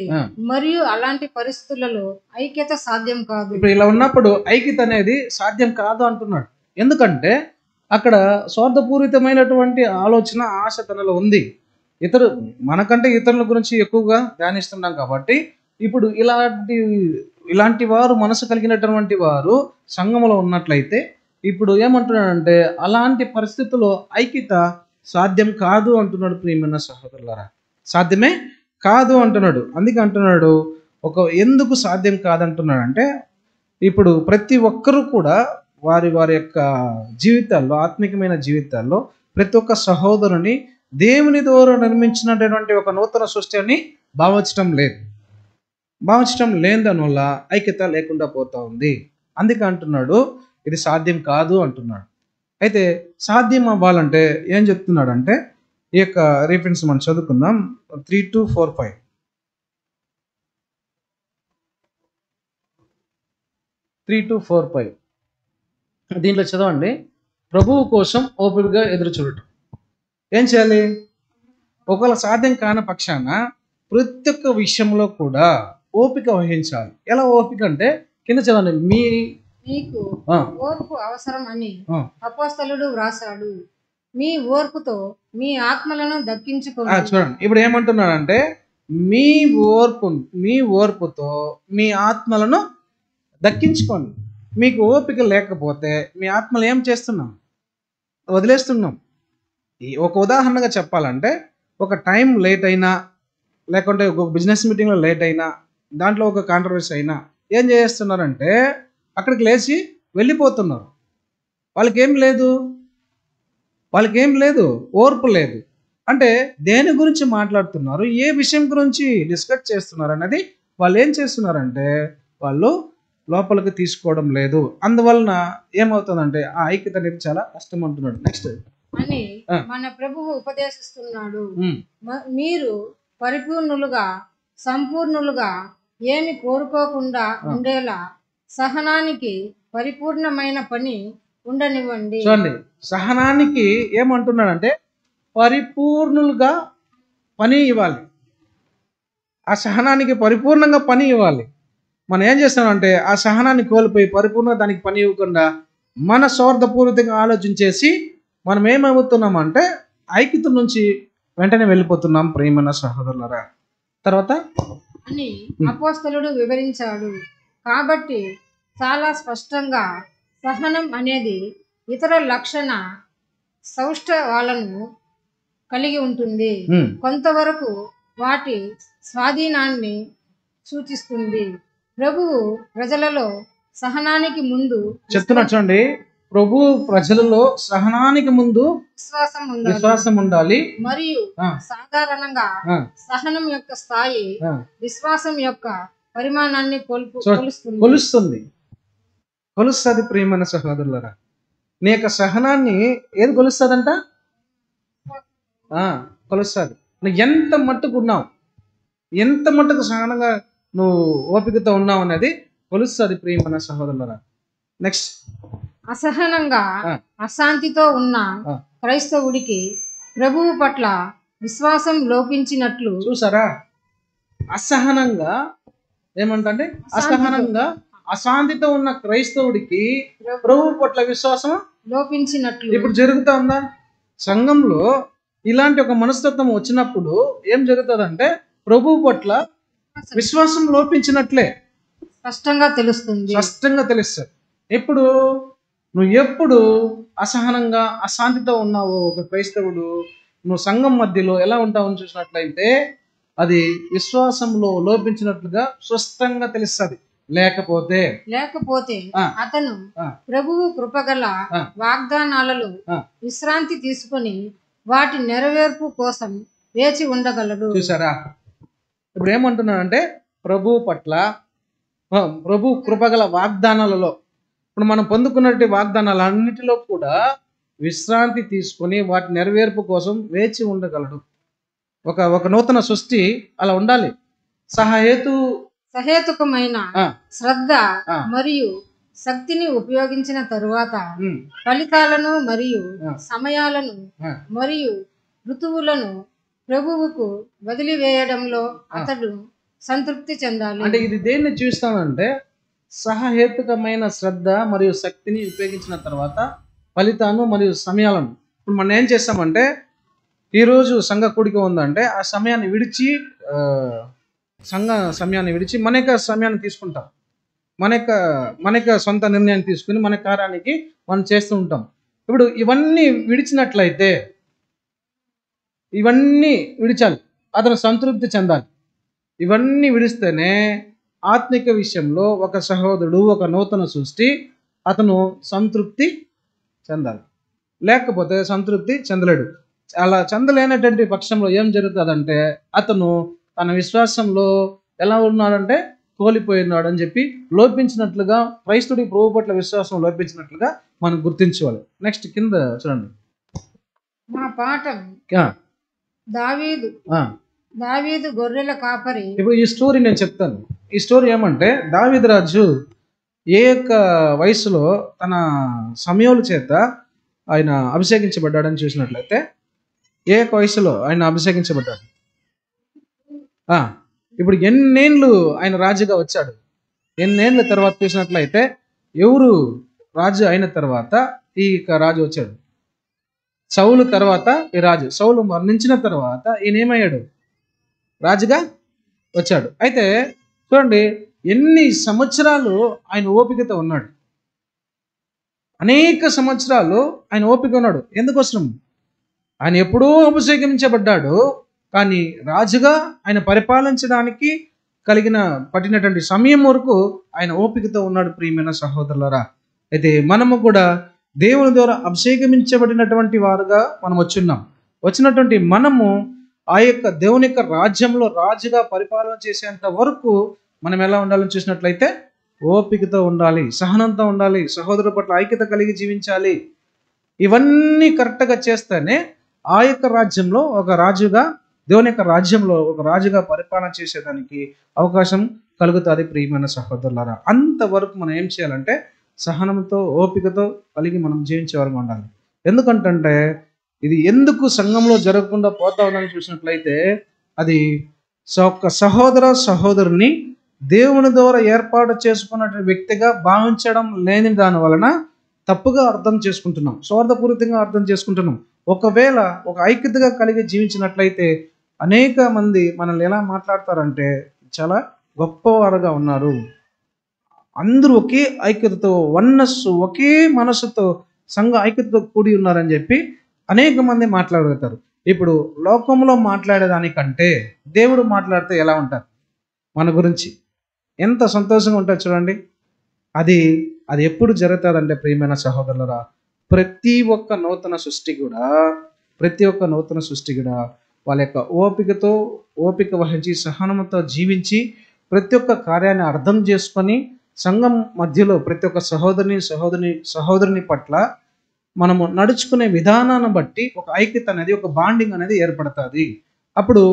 [SPEAKER 2] మరియు అలాంటి పరిస్థితులలో ఐక్యత సాధ్యం కాదు.
[SPEAKER 1] ఇప్పుడు ఇలా ఉన్నప్పుడు ఐక్యత అనేది సాధ్యం కాదు అంటున్నాడు. ఎందుకంటే అక్కడ స్వార్థపూరితమైనటువంటి ఆలోచన, ఆశ తనలో ఉంది. మనకంటే ఇతరుల గురించి ఎక్కువగా ధ్యానిస్తున్నాం కాబట్టి ఇప్పుడు ఇలాంటి వారు మనసు కలిగినటువంటి వారు సంఘంలో ఉన్నట్లయితే ఇప్పుడు ఏమంటున్నాడంటే అలాంటి పరిస్థితుల్లో ఐక్యత సాధ్యం కాదు అంటున్నాడు. ప్రియమైన సహోదరులారా, సాధ్యమే కాదు అంటున్నాడు. అందుకే అంటున్నాడు ఎందుకు సాధ్యం కాదంటున్నాడు అంటే ఇప్పుడు ప్రతి ఒక్కరూ కూడా వారి యొక్క జీవితాల్లో, ఆత్మికమైన జీవితాల్లో ప్రతి ఒక్క సహోదరుని దేవుని ద్వారా నిర్మించినటువంటి ఒక నూతన సృష్టి అని భావించడం లేని దానివల్ల ఐక్యత లేకుండా పోతా ఉంది. అందుకే అంటున్నాడు ఇది సాధ్యం కాదు అంటున్నాడు. అయితే సాధ్యం అవ్వాలంటే ఏం చెప్తున్నాడు అంటే ఈ యొక్క రిఫరెన్స్ మనం చదువుకుందాం. 3-4-5 3-4-5 దీంట్లో చదవండి. ప్రభువు కోసం ఓపికగా ఎదురు చూడటం. ఏం చేయాలి? ఒకవేళ సాధ్యం కాని పక్షాన ప్రతి ఒక్క విషయంలో కూడా ఓపిక వహించాలి. ఎలా ఓపిక అంటే కింద చదవండి.
[SPEAKER 2] మీకు ఓర్పు అవసరం అని అపోస్తలుడు వ్రాసాడు. మీ ఓర్పుతో మీ ఆత్మలను దక్కించుకోండి.
[SPEAKER 1] చూడండి ఇప్పుడు ఏమంటున్నాడంటే మీ ఓర్పుతో మీ ఆత్మలను దక్కించుకోండి. మీకు ఓపిక లేకపోతే మీ ఆత్మలు ఏం చేస్తున్నాం? వదిలేస్తున్నాం. ఒక ఉదాహరణగా చెప్పాలంటే ఒక టైం లేట్ అయినా, లేకుంటే ఒక బిజినెస్ మీటింగ్లో లేట్ అయినా, దాంట్లో ఒక కాంట్రవర్సీ అయినా ఏం చేస్తున్నారంటే అక్కడికి లేచి వెళ్ళిపోతున్నారు. వాళ్ళకేం లేదు, ఓర్పు లేదు. అంటే దేని గురించి మాట్లాడుతున్నారు, ఏ విషయం గురించి డిస్కస్ చేస్తున్నారు అన్నది వాళ్ళు ఏం చేస్తున్నారంటే వాళ్ళు లోపలికి తీసుకోవడం లేదు. అందువలన ఏమవుతుందంటే ఆ ఐక్యత అనేది చాలా కష్టం అంటున్నాడు. నెక్స్ట్
[SPEAKER 2] అని మన ప్రభువు ఉపదేశిస్తున్నాడు. మీరు పరిపూర్ణులుగా, సంపూర్ణులుగా ఏమి కోరుకోకుండా ఉండేలా సహనానికి పరిపూర్ణమైన పని ఉండనివ్వండి.
[SPEAKER 1] చూడండి, సహనానికి ఏమంటున్నాడంటే పరిపూర్ణులుగా పని ఇవ్వాలి. ఆ సహనానికి పరిపూర్ణంగా పని ఇవ్వాలి. మనం ఏం చేస్తామంటే ఆ సహనాన్ని కోల్పోయి పరిపూర్ణంగా దానికి పని ఇవ్వకుండా మన స్వార్థపూరితంగా ఆలోచించేసి మనం ఏమవుతున్నామంటే ఐక్యత నుంచి వెంటనే వెళ్ళిపోతున్నాం. ప్రియమైన సహోదరులారా, తర్వాత
[SPEAKER 2] అని అపోస్తలుడు వివరించాడు. కాబట్టి చాలా స్పష్టంగా సహనం అనేది ఇతర లక్షణ సౌష్ఠవాలను కలిగి ఉంటుంది. కొంతవరకు వాటి స్వాధీనాన్ని సూచిస్తుంది. ప్రభువు ప్రజలలో సహనానికి ముందు
[SPEAKER 1] చూడండి, ప్రభు ప్రజలలో సహనానికి ముందు విశ్వాసం ఉండాలి.
[SPEAKER 2] మరియు సాధారణంగా సహనం యొక్క స్థాయి విశ్వాసం యొక్క పరిమాణాన్ని
[SPEAKER 1] కొలుస్తుంది. ప్రియమైన సహోదరులారా, నీ యొక్క సహనాన్ని ఏది కొలుస్తుందంట? కొలుస్తుంది. నువ్వు ఎంత మట్టుకు ఉన్నావు, ఎంత మట్టుకు సహనంగా నువ్వు ఓపికతో ఉన్నావు అనేది కొలుస్తుంది. ప్రియమైన సహోదరులారా, నెక్స్ట్
[SPEAKER 2] అసహనంగా అశాంతితో ఉన్న క్రైస్తవుడికి ప్రభువు పట్ల విశ్వాసం లోపించినట్లు.
[SPEAKER 1] చూసారా? అసహనంగా ఏమంటే అసహనంగా అశాంతితో ఉన్న క్రైస్తవుడికి ప్రభు పట్ల విశ్వాసం
[SPEAKER 2] లోపించినట్లు.
[SPEAKER 1] ఇప్పుడు జరుగుతా ఉందా? సంఘంలో ఇలాంటి ఒక మనస్తత్వం వచ్చినప్పుడు ఏం జరుగుతుందంటే ప్రభు పట్ల విశ్వాసం లోపించినట్లే
[SPEAKER 2] స్పష్టంగా తెలుస్తుంది.
[SPEAKER 1] స్పష్టంగా తెలుస్తుంది. ఎప్పుడు నువ్వు ఎప్పుడు అసహనంగా అశాంతితో ఉన్నావో ఒక క్రైస్తవుడు, నువ్వు సంఘం మధ్యలో ఎలా ఉంటావని చూసినట్లయితే అది విశ్వాసంలో లోపించినట్లుగా స్పష్టంగా తెలుస్తుంది. లేకపోతే
[SPEAKER 2] అతను ప్రభువు కృపగల వాగ్దానాలలో విశ్రాంతి తీసుకొని వాటి నెరవేర్పు కోసం వేచి ఉండగలడు.
[SPEAKER 1] చూసారా? ఇప్పుడు ఏమంటున్నాడంటే ప్రభు పట్ల ప్రభు కృపగల వాగ్దానాలలో ఇప్పుడు మనం పొందుకున్నటువంటి వాగ్దానాలు అన్నిటిలో కూడా విశ్రాంతి తీసుకొని వాటి నెరవేర్పు కోసం వేచి ఉండగలడు. ఒక నూతన సృష్టి అలా ఉండాలి.
[SPEAKER 2] సహేతుకమైన శ్రద్ధ మరియు శక్తిని ఉపయోగించిన తరువాత ఫలితాలను మరియు సమయాలను మరియు ఋతువులను ప్రభువుకు వదిలివేయడంలో అతడు సంతృప్తి చెందాలి.
[SPEAKER 1] అంటే ఇది దేన్ని చూస్తామంటే సహేతుకమైన శ్రద్ధ మరియు శక్తిని ఉపయోగించిన తర్వాత ఫలితాలను మరియు సమయాలను. ఇప్పుడు మనం ఏం చేస్తామంటే ఈరోజు సంఘ కూడిక ఉందంటే ఆ సమయాన్ని విడిచి సంఘ సమయాన్ని విడిచి మన యొక్క సమయాన్ని తీసుకుంటాం. మన యొక్క సొంత నిర్ణయాన్ని తీసుకుని మన కార్యానికి మనం చేస్తూ ఉంటాం. ఇప్పుడు ఇవన్నీ విడిచినట్లయితే ఇవన్నీ విడిచాలి, అతను సంతృప్తి చెందాలి. ఇవన్నీ విడిస్తేనే ఆత్మిక విషయంలో ఒక సహోదరుడు, ఒక నూతన సృష్టి అతను సంతృప్తి చెందాలి. లేకపోతే సంతృప్తి చెందలేడు. అలా చెందలేనటువంటి పక్షంలో ఏం జరుగుతుందంటే అతను తన విశ్వాసంలో ఎలా ఉన్నాడంటే కోల్పోయినాడు అని చెప్పి లోపించినట్లుగా, క్రైస్తుడి ప్రభు పట్ల విశ్వాసం లోపించినట్లుగా మనం గుర్తించుకోవాలి. నెక్స్ట్ కింద చూడండి.
[SPEAKER 2] మా పాఠం దావీదు గొర్రెల కాపరి.
[SPEAKER 1] ఇప్పుడు ఈ స్టోరీ నేను చెప్తాను. ఈ స్టోరీ ఏమంటే దావీదు రాజు ఏ యొక్క వయసులో తన సమయాల చేత ఆయన అభిషేకించబడ్డాడని చూసినట్లయితే ఏ యొక్క వయసులో ఆయన అభిషేకించబడ్డాడు? ఇప్పుడు ఎన్నేళ్ళు ఆయన రాజుగా వచ్చాడు? ఎన్నేళ్ళ తర్వాత చూసినట్లయితే ఎవరు రాజు అయిన తర్వాత ఈ రాజు వచ్చాడు? సౌలు తర్వాత ఈ రాజు. సౌలు మరణించిన తర్వాత ఈయన ఏమయ్యాడు? రాజుగా వచ్చాడు. అయితే చూడండి ఎన్ని సంవత్సరాలు ఆయన ఓపికతో ఉన్నాడు. అనేక సంవత్సరాలు ఆయన ఓపిక ఉన్నాడు. ఎందుకోసం? ఆయన ఎప్పుడూ అభిషేకించబడ్డాడు, కానీ రాజుగా ఆయన పరిపాలించడానికి పట్టినటువంటి సమయం వరకు ఆయన ఓపికతో ఉన్నాడు. ప్రియమైన సహోదరులారా, అయితే మనము కూడా దేవుని ద్వారా అభిషేకించబడినటువంటి వారుగా మనం వచ్చినటువంటి మనము ఆ యొక్క దేవుని యొక్క రాజ్యంలో రాజుగా పరిపాలన చేసేంత వరకు మనం ఎలా ఉండాలని చూసినట్లయితే ఓపికతో ఉండాలి, సహనంతో ఉండాలి, సహోదరుల పట్ల ఐక్యత కలిగి జీవించాలి. ఇవన్నీ కరెక్ట్గా చేస్తేనే ఆ యొక్క రాజ్యంలో ఒక రాజుగా, దేవుని యొక్క రాజ్యంలో ఒక రాజుగా పరిపాలన చేసేదానికి అవకాశం కలుగుతుంది. ప్రియమైన సహోదరులారా, అంతవరకు మనం ఏం చేయాలంటే సహనంతో ఓపికతో కలిగి మనం జీవించే వరకు ఉండాలి. ఎందుకంటే ఇది ఎందుకు సంఘంలో జరగకుండా పోతా ఉందని చూసినట్లయితే అది ఒక సహోదరుని దేవుని ద్వారా ఏర్పాటు చేసుకున్న వ్యక్తిగా భావించడం లేని దాని వలన తప్పుగా అర్థం చేసుకుంటున్నాం, స్వార్థపూరితంగా అర్థం చేసుకుంటున్నాం. ఒకవేళ ఒక ఐక్యతగా కలిగి జీవించినట్లయితే అనేక మంది మనల్ని ఎలా మాట్లాడతారంటే చాలా గొప్పవారుగా ఉన్నారు, అందరూ ఒకే ఐక్యతతో ఒకే మనసుతో సంఘ ఐక్యతతో కూడి ఉన్నారని చెప్పి అనేక మంది మాట్లాడగలుగుతారు. ఇప్పుడు లోకంలో మాట్లాడేదానికంటే దేవుడు మాట్లాడితే ఎలా ఉంటారు మన గురించి? ఎంత సంతోషంగా ఉంటుంది చూడండి. అది ఎప్పుడు జరుగుతుందంటే ప్రియమైన సహోదరులరా, ప్రతి ఒక్క నూతన సృష్టి కూడా వాళ్ళ యొక్క ఓపిక వహించి సహనంతో జీవించి ప్రతి ఒక్క కార్యాన్ని అర్థం చేసుకొని సంఘం మధ్యలో ప్రతి ఒక్క సహోదరుని పట్ల మనము నడుచుకునే విధానాన్ని బట్టి ఒక ఐక్యత అనేది, ఒక బాండింగ్ అనేది ఏర్పడుతుంది. అప్పుడు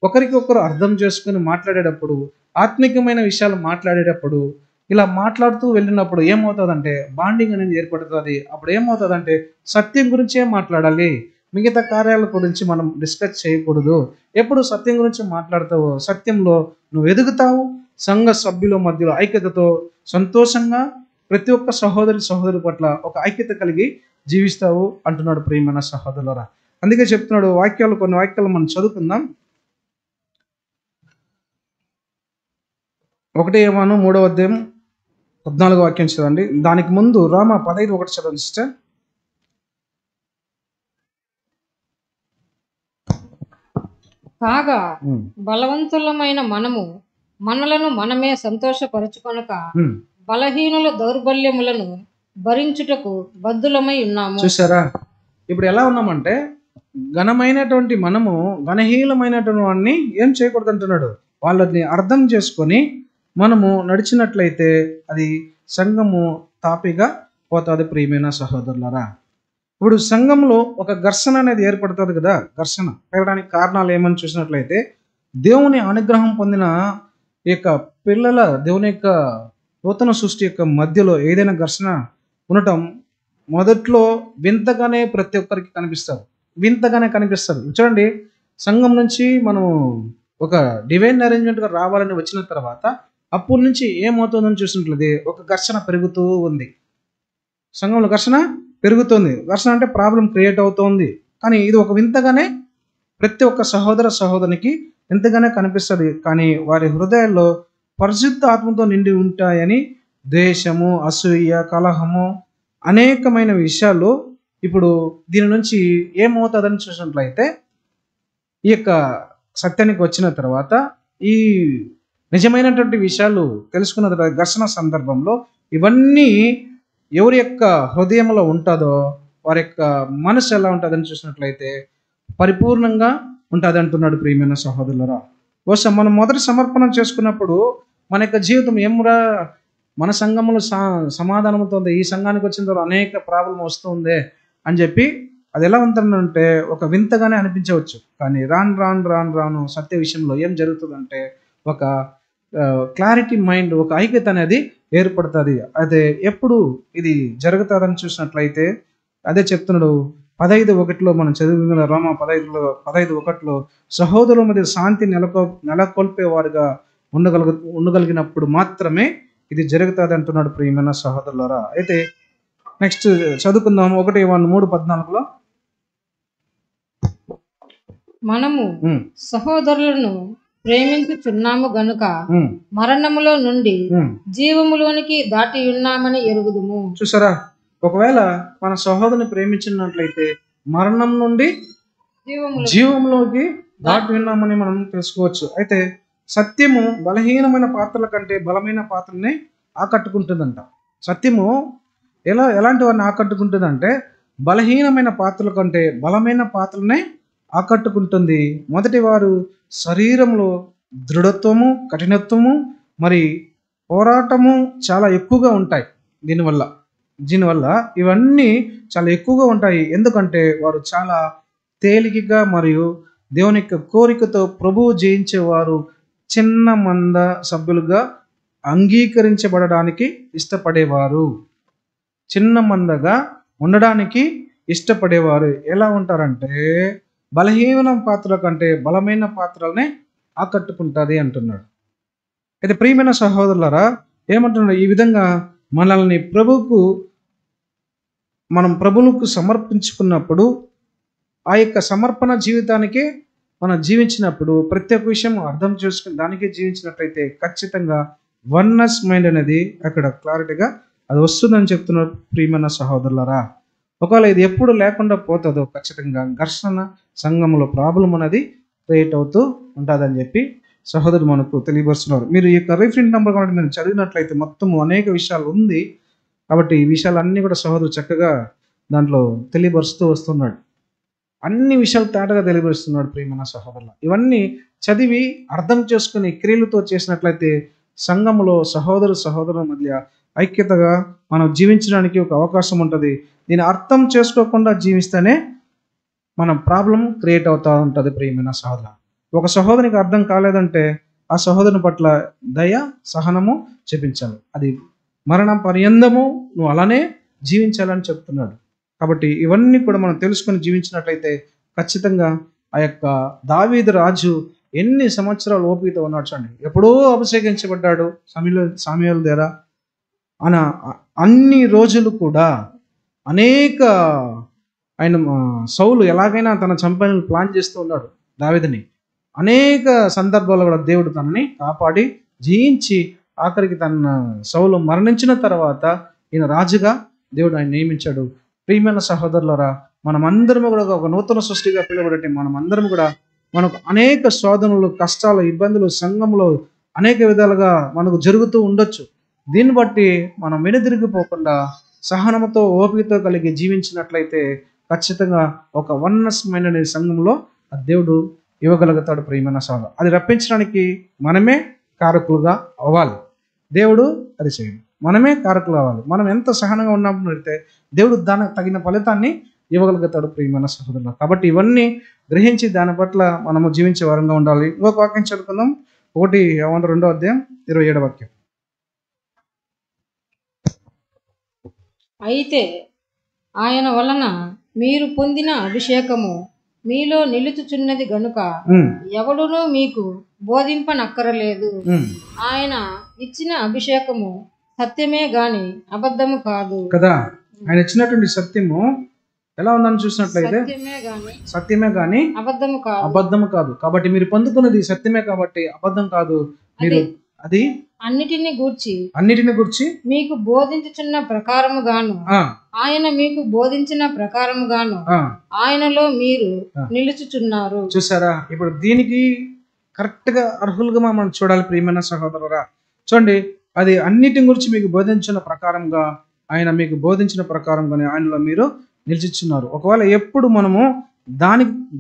[SPEAKER 1] ఒకరికొకరు అర్థం చేసుకుని మాట్లాడేటప్పుడు, ఆత్మికమైన విషయాలు మాట్లాడేటప్పుడు, ఇలా మాట్లాడుతూ వెళ్ళినప్పుడు ఏమవుతుందంటే బాండింగ్ అనేది ఏర్పడుతుంది. అప్పుడు ఏమవుతుందంటే సత్యం గురించే మాట్లాడాలి, మిగతా కార్యాల గురించి మనం డిస్కస్ చేయకూడదు. ఎప్పుడు సత్యం గురించి మాట్లాడతావో సత్యంలో నువ్వు ఎదుగుతావు, సంఘ సభ్యుల మధ్యలో ఐక్యతతో సంతోషంగా ప్రతి ఒక్క సహోదరి పట్ల ఒక ఐక్యత కలిగి జీవిస్తావు అంటున్నాడు ప్రియమైన సహోదరులారా. అందుకే చెప్తున్నాడు కొన్ని వాక్యాలు మనం చదువుకుందాం. 1 యోహాను 3వ అధ్యాయం 14వ వాక్యం చదవండి. దానికి ముందు రోమా 15:1 చదవండి సిస్టర్.
[SPEAKER 2] కాగా బలవంతులమైన మనము మనలను మనమే సంతోషపరచుకొనక బలహీనుల దౌర్బల్యములను భరించుటకు బద్దులమై ఉన్నాము.
[SPEAKER 1] చూసారా, ఇప్పుడు ఎలా ఉన్నామంటే ఘనమైనటువంటి మనము ఘనహీనమైనటువంటి వాడిని ఏం చేయకూడదు అంటున్నాడు. వాళ్ళని అర్థం చేసుకొని మనము నడిచినట్లయితే అది సంఘము తాపిగా పోతుంది. ప్రియమైన సహోదరులారా, ఇప్పుడు సంఘంలో ఒక ఘర్షణ అనేది ఏర్పడుతుంది కదా. ఘర్షణ పెరగడానికి కారణాలు ఏమని చూసినట్లయితే దేవుని అనుగ్రహం పొందిన ఈ యొక్క పిల్లల దేవుని యొక్క నూతన సృష్టి యొక్క మధ్యలో ఏదైనా ఘర్షణ ఉండటం మొదట్లో వింతగానే ప్రతి ఒక్కరికి కనిపిస్తారు. చూడండి, సంఘం నుంచి మనం ఒక డివైన్ అరేంజ్మెంట్గా రావాలని వచ్చిన తర్వాత అప్పటి నుంచి ఏమవుతుందని చూసినట్లయితే ఒక ఘర్షణ పెరుగుతూ ఉంది. సంఘంలో ఘర్షణ పెరుగుతుంది. ఘర్షణ అంటే ప్రాబ్లం క్రియేట్ అవుతోంది. కానీ ఇది ఒక వింతగానే ప్రతి ఒక్క సహోదరునికి వింతగానే కనిపిస్తుంది. కానీ వారి హృదయాల్లో పరిశుద్ధ ఆత్మతో నిండి ఉంటాయని ద్వేషము, అసూయ, కలహము, అనేకమైన విషయాలు ఇప్పుడు దీని నుంచి ఏమవుతుందని చూసినట్లయితే ఈ యొక్క సత్యానికి వచ్చిన తర్వాత ఈ నిజమైనటువంటి విషయాలు తెలుసుకున్న తర్వాత ఘర్షణ సందర్భంలో ఇవన్నీ ఎవరి యొక్క హృదయంలో ఉంటుందో వారి యొక్క మనసు ఎలా ఉంటుందని చూసినట్లయితే పరిపూర్ణంగా ఉంటుంది అంటున్నాడు ప్రియమైన సహోదరులారా. బహుశా మనం మొదటి సమర్పణ చేసుకున్నప్పుడు మన యొక్క జీవితం ఏమురా, మన సంఘంలో సమాధానంతో ఉంది, ఈ సంఘానికి వచ్చిన తర్వాత అనేక ప్రాబ్లం వస్తుంది అని చెప్పి అది ఎలా ఉంటుందంటే ఒక వింతగానే అనిపించవచ్చు. కానీ రాను సత్య విషయంలో ఏం జరుగుతుందంటే ఒక క్లారిటీ మైండ్, ఒక ఐక్యత అనేది ఏర్పడుతుంది. అదే ఎప్పుడు ఇది జరుగుతుందని చూసినట్లయితే అదే చెప్తున్నాడు 15:1 మనం చదివిన రోమా 15:1 సహోదరుల మధ్య శాంతి నెలకొల్పేవారుగా ఉండగలిగినప్పుడు మాత్రమే ఇది జరుగుతుంది అంటున్నాడు ప్రియమైన సహోదరులారా. అయితే నెక్స్ట్ చదువుకుందాం. 1 యోహాను 3:14
[SPEAKER 2] మనము సహోదరులను ప్రేమించుచున్నాము గనుక మరణములో నుండి జీవములోనికి దాటి ఉన్నామని ఎరుగుదుము.
[SPEAKER 1] చూసారా, ఒకవేళ మన సహోదరుని ప్రేమించినట్లయితే మరణం నుండి జీవంలోకి దాటి ఉన్నామని మనం తెలుసుకోవచ్చు. అయితే సత్యము బలహీనమైన పాత్రల కంటే బలమైన పాత్రల్ని ఆకట్టుకుంటుందంట. సత్యము ఎలాంటి వారిని ఆకట్టుకుంటుందంటే బలహీనమైన పాత్రల కంటే బలమైన పాత్రలనే ఆకట్టుకుంటుంది. మొదటి వారు శరీరంలో దృఢత్వము, కఠినత్వము, మరి పోరాటము చాలా ఎక్కువగా ఉంటాయి. దీనివల్ల ఇవన్నీ చాలా ఎక్కువగా ఉంటాయి. ఎందుకంటే వారు చాలా తేలికగా మరియు దేవుని యొక్క కోరికతో ప్రభువు జయించేవారు చిన్న మంద సభ్యులుగా అంగీకరించబడడానికి ఇష్టపడేవారు. చిన్న మందగా ఉండడానికి ఇష్టపడేవారు ఎలా ఉంటారంటే బలహీన పాత్రల కంటే బలమైన పాత్రలనే ఆకట్టుకుంటుంది అంటున్నాడు. అయితే ప్రియమైన సహోదరులారా, ఏమంటున్నాడు, ఈ విధంగా మనల్ని మనం ప్రభువుకు సమర్పించుకున్నప్పుడు ఆ యొక్క సమర్పణ జీవితానికి మనం జీవించినప్పుడు ప్రతి ఒక్క విషయం అర్థం చేసుకుని దానికి జీవించినట్లయితే ఖచ్చితంగా వన్నెస్ మైండ్ అనేది అక్కడ క్లారిటీగా అది వస్తుందని చెప్తున్నారు ప్రియమైన సహోదరులారా. ఒకవేళ ఇది ఎప్పుడు లేకుండా పోతుందో ఖచ్చితంగా ఘర్షణ సంఘంలో ప్రాబ్లం అనేది క్రియేట్ అవుతూ ఉంటుందని చెప్పి సహోదరుడు మనకు తెలియపరుస్తున్నారు. మీరు ఈ యొక్క రిఫరెన్స్ నెంబర్ కాబట్టి మీరు చదివినట్లయితే మొత్తము అనేక విషయాలు ఉంది కాబట్టి ఈ విషయాలన్నీ కూడా సహోదరుడు చక్కగా దాంట్లో తెలియపరుస్తూ వస్తున్నాడు. అన్ని విషయాలు తేటగా తెలియపరుస్తున్నాడు ప్రియమైన సహోదరులు. ఇవన్నీ చదివి అర్థం చేసుకుని క్రియలతో చేసినట్లయితే సంఘంలో సహోదరుల మధ్య ఐక్యతగా మనం జీవించడానికి ఒక అవకాశం ఉంటుంది. దీన్ని అర్థం చేసుకోకుండా జీవిస్తేనే మన ప్రాబ్లం క్రియేట్ అవుతూ ఉంటుంది ప్రియమైన సహోదరు. ఒక సహోదరికి అర్థం కాలేదంటే ఆ సహోదరుని పట్ల దయ, సహనము చూపించాలి. అది మరణ పర్యంతము నువ్వు అలానే జీవించాలని చెప్తున్నాడు. కాబట్టి ఇవన్నీ కూడా మనం తెలుసుకొని జీవించినట్లయితే ఖచ్చితంగా ఆ యొక్క దావీదు రాజు ఎన్ని సంవత్సరాలు ఓపికతో ఉన్నాడు చూడండి. ఎప్పుడో అభిషేకించబడ్డాడు సామ్యూయేలు ద్వారా. ఆయన అన్ని రోజులు కూడా అనేక ఆయన సౌలు ఎలాగైనా తన చంపని ప్లాన్ చేస్తూ ఉన్నాడు దావీదుని. అనేక సందర్భాల్లో కూడా దేవుడు తనని కాపాడి జయించి ఆఖరికి తన సౌలు మరణించిన తర్వాత ఈయన రాజుగా దేవుడు ఆయన నియమించాడు. ప్రియమైన సహోదరులారా, మనమందరం కూడా ఒక నూతన సృష్టిగా పిలువబడే మనమందరం కూడా మనకు అనేక శోధనలు, కష్టాలు, ఇబ్బందులు సంఘంలో అనేక విధాలుగా మనకు జరుగుతూ ఉండొచ్చు. దీన్ని బట్టి మనం వెనుదిరిగిపోకుండా సహనంతో ఓపికతో కలిగి జీవించినట్లయితే ఖచ్చితంగా ఒక వన్నెస్ మైండ్ అనే సంఘంలో ఆ దేవుడు ఇవ్వగలుగుతాడు. ప్రియమైన సహోదరు, అది రప్పించడానికి మనమే కారకులుగా అవ్వాలి. దేవుడు అది చేయడు, మనమే కారకులు అవ్వాలి. మనం ఎంత సహనంగా ఉన్నప్పుడైతే దేవుడు దానికి తగిన ఫలితాన్ని ఇవ్వగలుగుతాడు. ప్రియమైన సహోదరులు, కాబట్టి ఇవన్నీ గ్రహించి దాని పట్ల మనము జీవించే వారంగా ఉండాలి. ఇంకొక వాక్యం చదువుకుందాం. 1 యోహాను 2:27 వాక్యం.
[SPEAKER 2] అయితే ఆయన వలన మీరు పొందిన అభిషేకము మీలో నిలుచుచున్నది గనుక ఎవడునూ మీకు బోధింపనక్కరలేదు. ఆయన ఇచ్చిన అభిషేకము సత్యమే గాని అబద్ధము కాదు
[SPEAKER 1] కదా. ఆయన ఇచ్చినటువంటి సత్యము ఎలా ఉందని చూసినట్లయితే సత్యమే గాని అబద్ధము కాదు. కాబట్టి మీరు పొందుకున్నది సత్యమే కాబట్టి అబద్ధం కాదు. మీరు అది
[SPEAKER 2] అన్నిటిని గూర్చి మీకు బోధించుచున్న ప్రకారముగాను ఆయన మీకు బోధించిన ప్రకారముగాను ఆయనలో మీరు నిలుచుచున్నారు.
[SPEAKER 1] చూసారా, ఇప్పుడు దీనికి కరెక్ట్ గా అర్హులుగా మనం చూడాలి. ప్రియమైన సహోదరురా, చూడండి, అది అన్నిటి గురించి మీకు బోధించిన ప్రకారంగా ఆయన మీకు బోధించిన ప్రకారంగానే ఆయనలో మీరు నిలిచిచున్నారు. ఒకవేళ ఎప్పుడు మనము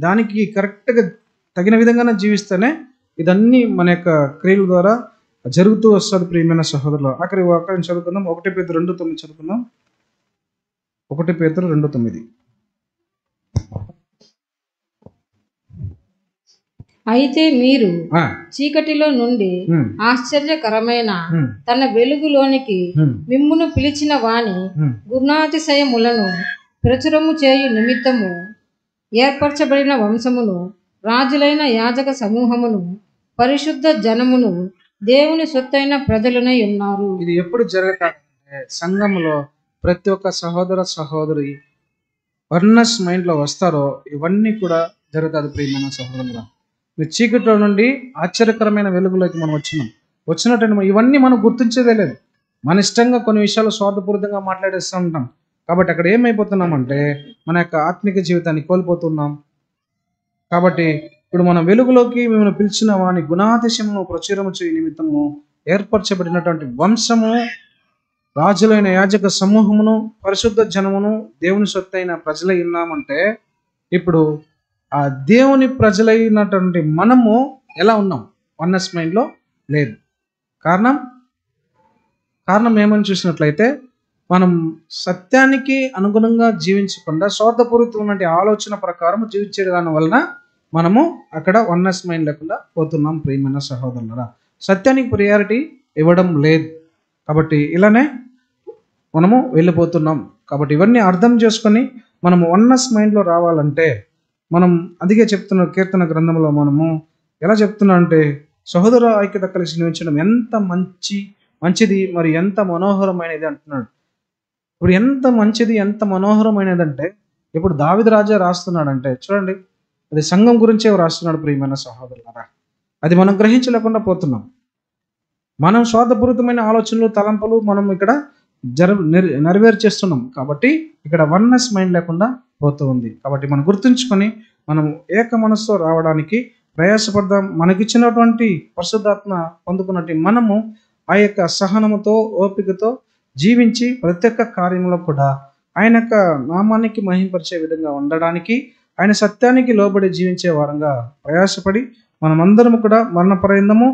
[SPEAKER 1] దానికి కరెక్ట్గా తగిన విధంగానే జీవిస్తేనే ఇదన్నీ మన యొక్క క్రియల ద్వారా జరుగుతూ వస్తుంది. ప్రియమైన సహోదరులు, అక్కడి చదువుకుందాం. 1 పేతురు 2:9 చదువుకుందాం. 1 పేతురు 2:9.
[SPEAKER 2] అయితే మీరు చీకటిలో నుండి ఆశ్చర్యకరమైన తన వెలుగులోనికి మిమ్మును పిలిచిన వాని గుణాతిశయములను ప్రచురము చేయు నిమిత్తము ఏర్పరచబడిన వంశమును, రాజులైన యాజక సమూహమును, పరిశుద్ధ జనమును, దేవుని సొత్తైన ప్రజలనై ఉన్నారు.
[SPEAKER 1] ఇది ఎప్పుడు జరగటాలంటే సంఘంలో ప్రతి ఒక్క సహోదరి వర్నస్ మైండ్ లో వస్తారో ఇవన్నీ కూడా జరుగుతుంది. ప్రియమైన సహోదరులుగా, మీరు చీకటిలో నుండి ఆశ్చర్యకరమైన వెలుగులోకి మనం వచ్చినట్టు ఇవన్నీ మనం గుర్తించేదే లేదు. మన ఇష్టంగా కొన్ని విషయాలు స్వార్థపూరితంగా మాట్లాడేస్తూ ఉంటాం. కాబట్టి అక్కడ ఏమైపోతున్నామంటే మన యొక్క ఆత్మిక జీవితాన్ని కోల్పోతున్నాం. కాబట్టి ఇప్పుడు మనం వెలుగులోకి మిమ్మల్ని పిలిచిన వాని గుణాతిశయమును ప్రచురము చేయ నిమిత్తము ఏర్పరచబడినటువంటి వంశము, రాజులైన యాజక సమూహమును, పరిశుద్ధ జనమును, దేవుని సొత్తైన ప్రజలై ఉన్నామంటే ఇప్పుడు ఆ దేవుని ప్రజలైనటువంటి మనము ఎలా ఉన్నాం? వన్నెస్ మైండ్లో లేదు. కారణం ఏమని చూసినట్లయితే మనం సత్యానికి అనుగుణంగా జీవించకుండా స్వార్థపూరితమైన ఆలోచన ప్రకారం జీవించే దాని వలన మనము అక్కడ వన్నెస్ మైండ్ లేకుండా పోతున్నాం. ప్రియమైన సహోదరులరా, సత్యానికి ప్రియారిటీ ఇవ్వడం లేదు. కాబట్టి ఇలానే మనము వెళ్ళిపోతున్నాం. కాబట్టి ఇవన్నీ అర్థం చేసుకొని మనము వన్నెస్ మైండ్లో రావాలంటే మనం అందుకే చెప్తున్న కీర్తన గ్రంథంలో మనము ఎలా చెప్తున్నా అంటే సహోదర ఐక్యత కలిసి నిలిచడం ఎంత మంచిది మరి ఎంత మనోహరమైనది అంటున్నాడు. ఇప్పుడు ఎంత మంచిది ఎంత మనోహరమైనది అంటే ఇప్పుడు దావీదు రాజా రాస్తున్నాడంటే చూడండి, అది సంఘం గురించే రాస్తున్నాడు. ప్రియమైన సహోదరులారా, అది మనం గ్రహించలేకుండా పోతున్నాం. మనం స్వార్థపూరితమైన ఆలోచనలు, తలంపులు మనం ఇక్కడ నెరవేర్చేస్తున్నాం. కాబట్టి ఇక్కడ వన్నెస్ మైండ్ లేకుండా పోతూ ఉంది. కాబట్టి మనం గుర్తుంచుకొని మనం ఏక మనస్సుతో రావడానికి ప్రయాసపడదాం. మనకిచ్చినటువంటి పరిశుద్ధాత్మ పొందుకున్నట్టు మనము ఆ యొక్క సహనముతో, ఓపికతో జీవించి ప్రతి ఒక్క కార్యంలో కూడా ఆయన యొక్క నామానికి మహింపరిచే విధంగా ఉండడానికి, ఆయన సత్యానికి లోబడి జీవించే వారంగా ప్రయాసపడి మనమందరం కూడా మరణపర్యంతము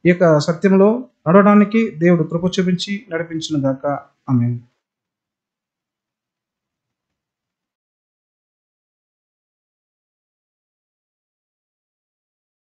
[SPEAKER 1] ఈ యొక్క సత్యంలో నడవడానికి దేవుడు కృప చూపించి నడిపించును గాక. ఆమేన్.